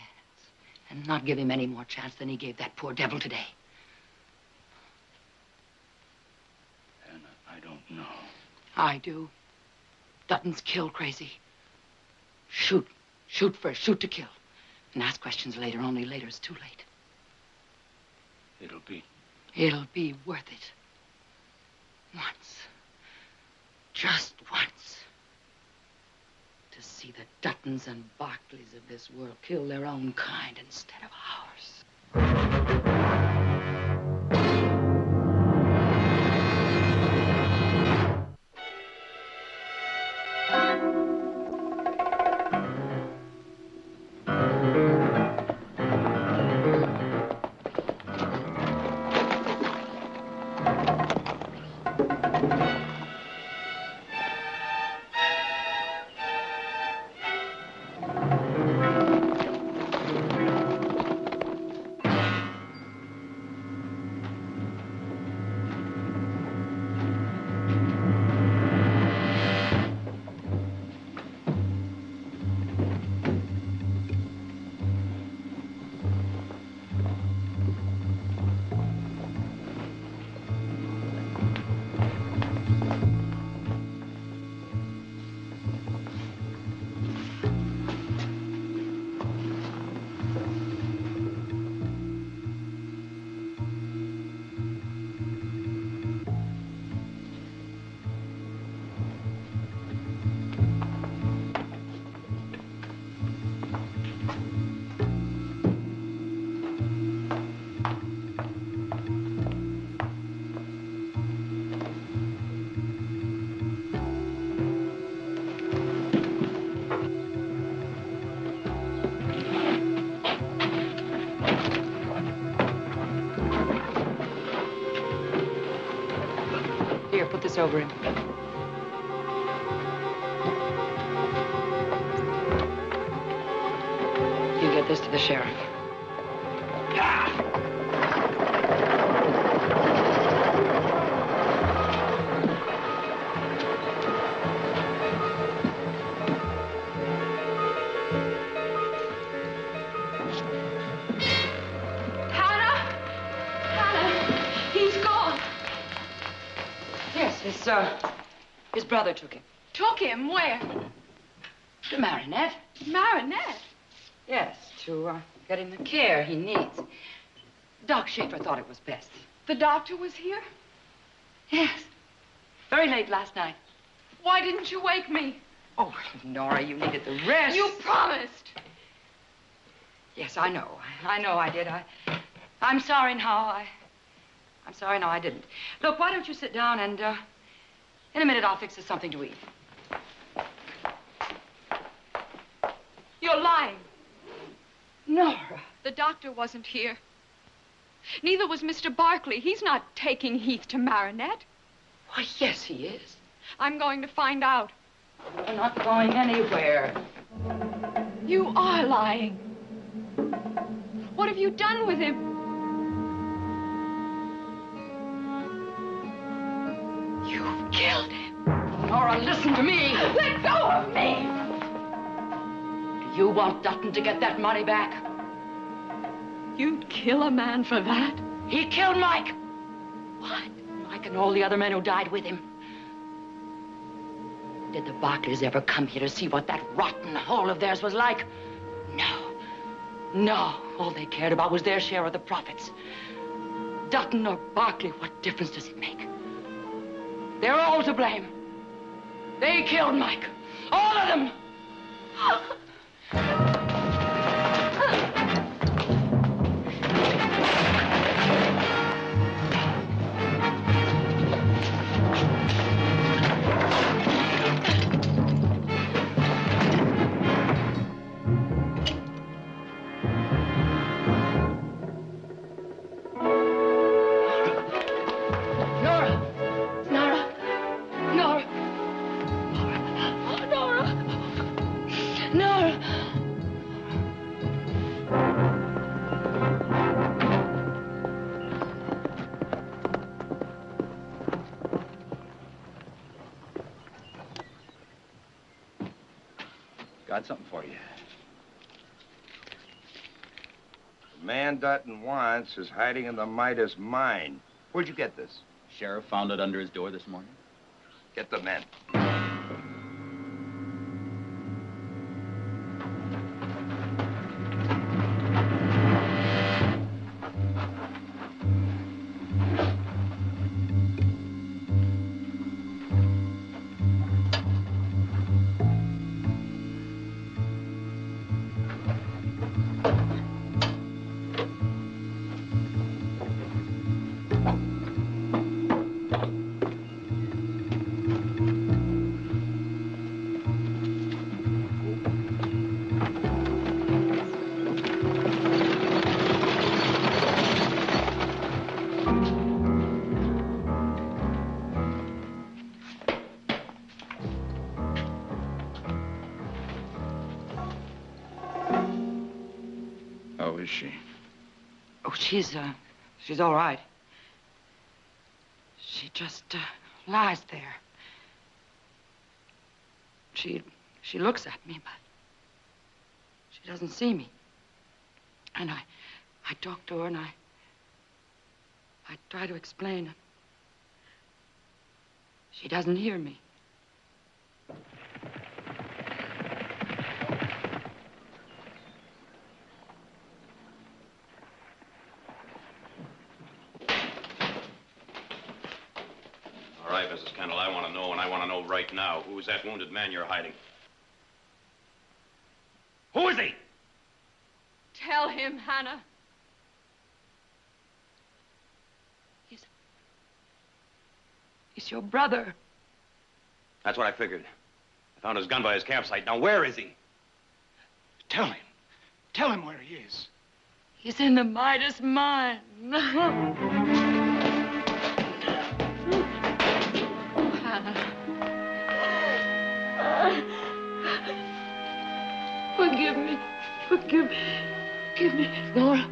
And not give him any more chance than he gave that poor devil today. Hannah, I don't know. I do. Dutton's kill crazy. Shoot. Shoot first. Shoot to kill. And ask questions later. Only later is too late. It'll be worth it. Once. Just once. To see the Duttons and Barkleys of this world kill their own kind instead of ours. over him. You get this to the sheriff. His brother took him. Took him? Where? To Marinette. Marinette? Yes, to get him the care he needs. Doc Schaefer thought it was best. The doctor was here? Yes. Very late last night. Why didn't you wake me? Oh, Nora, you needed the rest. You promised. Yes, I know. I know I did. I'm sorry now. I'm sorry now I didn't. Look, why don't you sit down and, in a minute I'll fix us something to eat. You're lying. Nora. The doctor wasn't here. Neither was Mr. Barkley. He's not taking Heath to Marinette. Why, yes, he is. I'm going to find out. You're not going anywhere. You are lying. What have you done with him? You've killed him. Nora, listen to me. Let go of me. Do you want Dutton to get that money back? You'd kill a man for that? He killed Mike. What? Mike and all the other men who died with him. Did the Barkleys ever come here to see what that rotten hole of theirs was like? No. No. All they cared about was their share of the profits. Dutton or Barkley, what difference does it make? They're all to blame. They killed Mike. All of them. Got something for you. The man Dutton wants is hiding in the Midas mine. Where'd you get this? Sheriff found it under his door this morning. Get the men. How is she? Oh, she's all right. She just, lies there. She looks at me, but she doesn't see me. And I talk to her, and I try to explain. She doesn't hear me. All right, Mrs. Kendall, I want to know, and I want to know right now, who is that wounded man you're hiding? Who is he? Tell him, Hannah. He's your brother. That's what I figured. I found his gun by his campsite. Now, where is he? Tell him. Tell him where he is. He's in the Midas mine. Give me, Nora.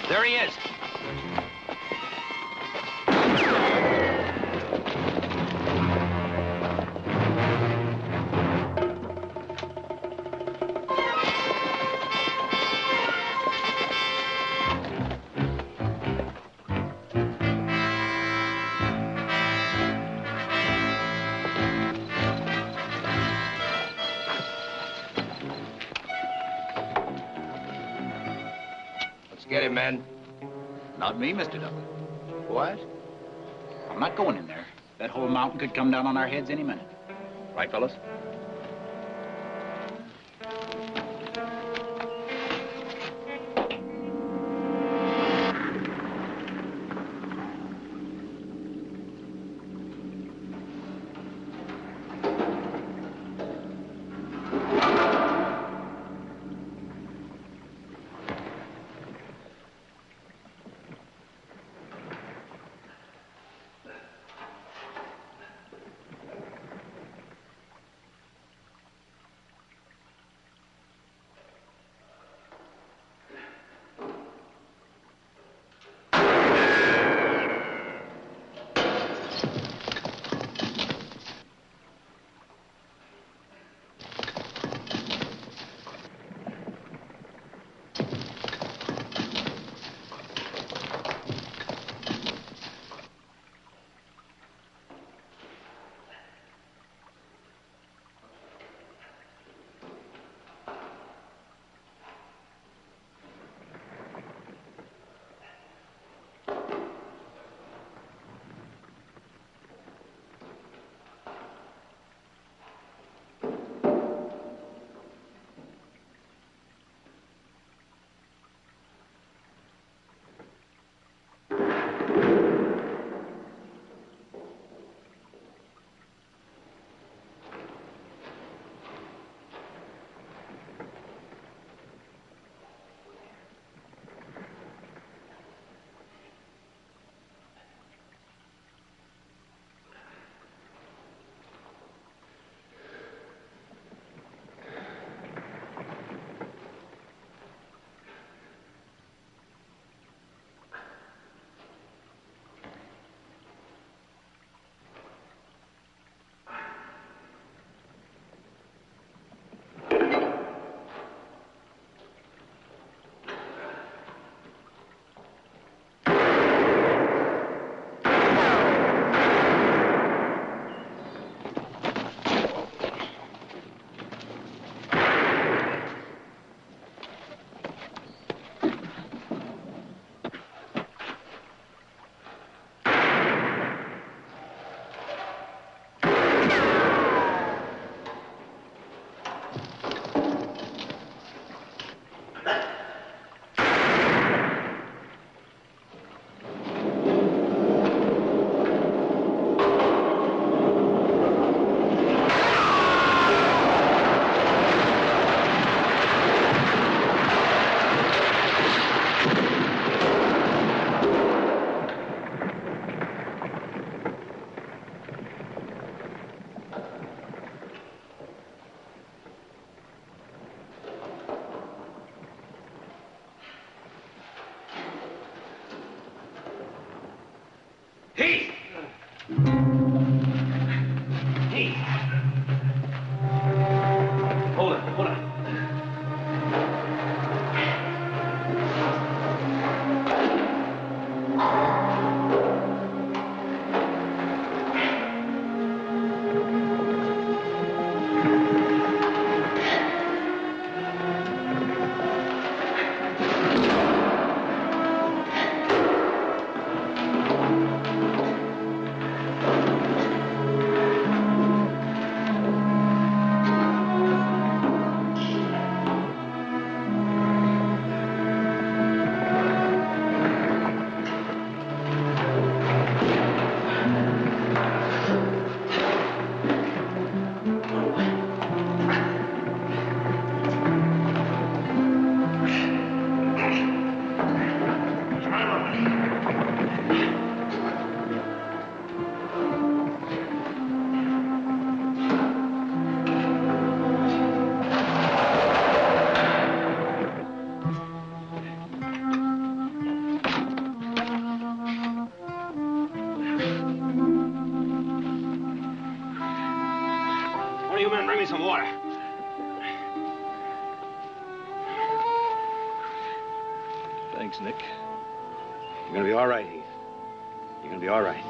There he is. Let's get him, men. Not me, Mr. Duffy. What? I'm not going in there. That whole mountain could come down on our heads any minute. Right, fellas? Heath! Heath! Hold it, hold on. Thanks, Nick. You're gonna be all right, Heath. You're gonna be all right.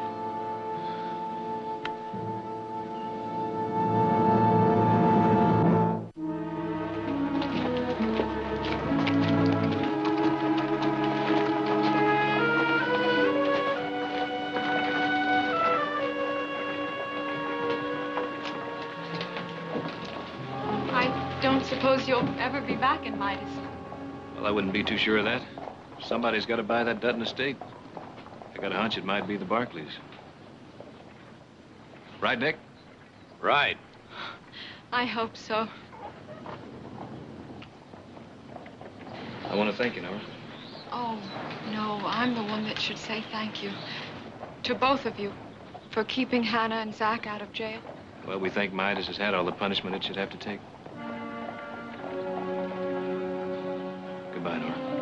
I don't suppose you'll ever be back in Midas. Well, I wouldn't be too sure of that. Somebody's got to buy that Dutton estate. I got a hunch it might be the Barkleys. Right, Nick? Right. I hope so. I want to thank you, Nora. Oh, no, I'm the one that should say thank you. To both of you for keeping Hannah and Zach out of jail. Well, we think Midas has had all the punishment it should have to take. Goodbye, Nora.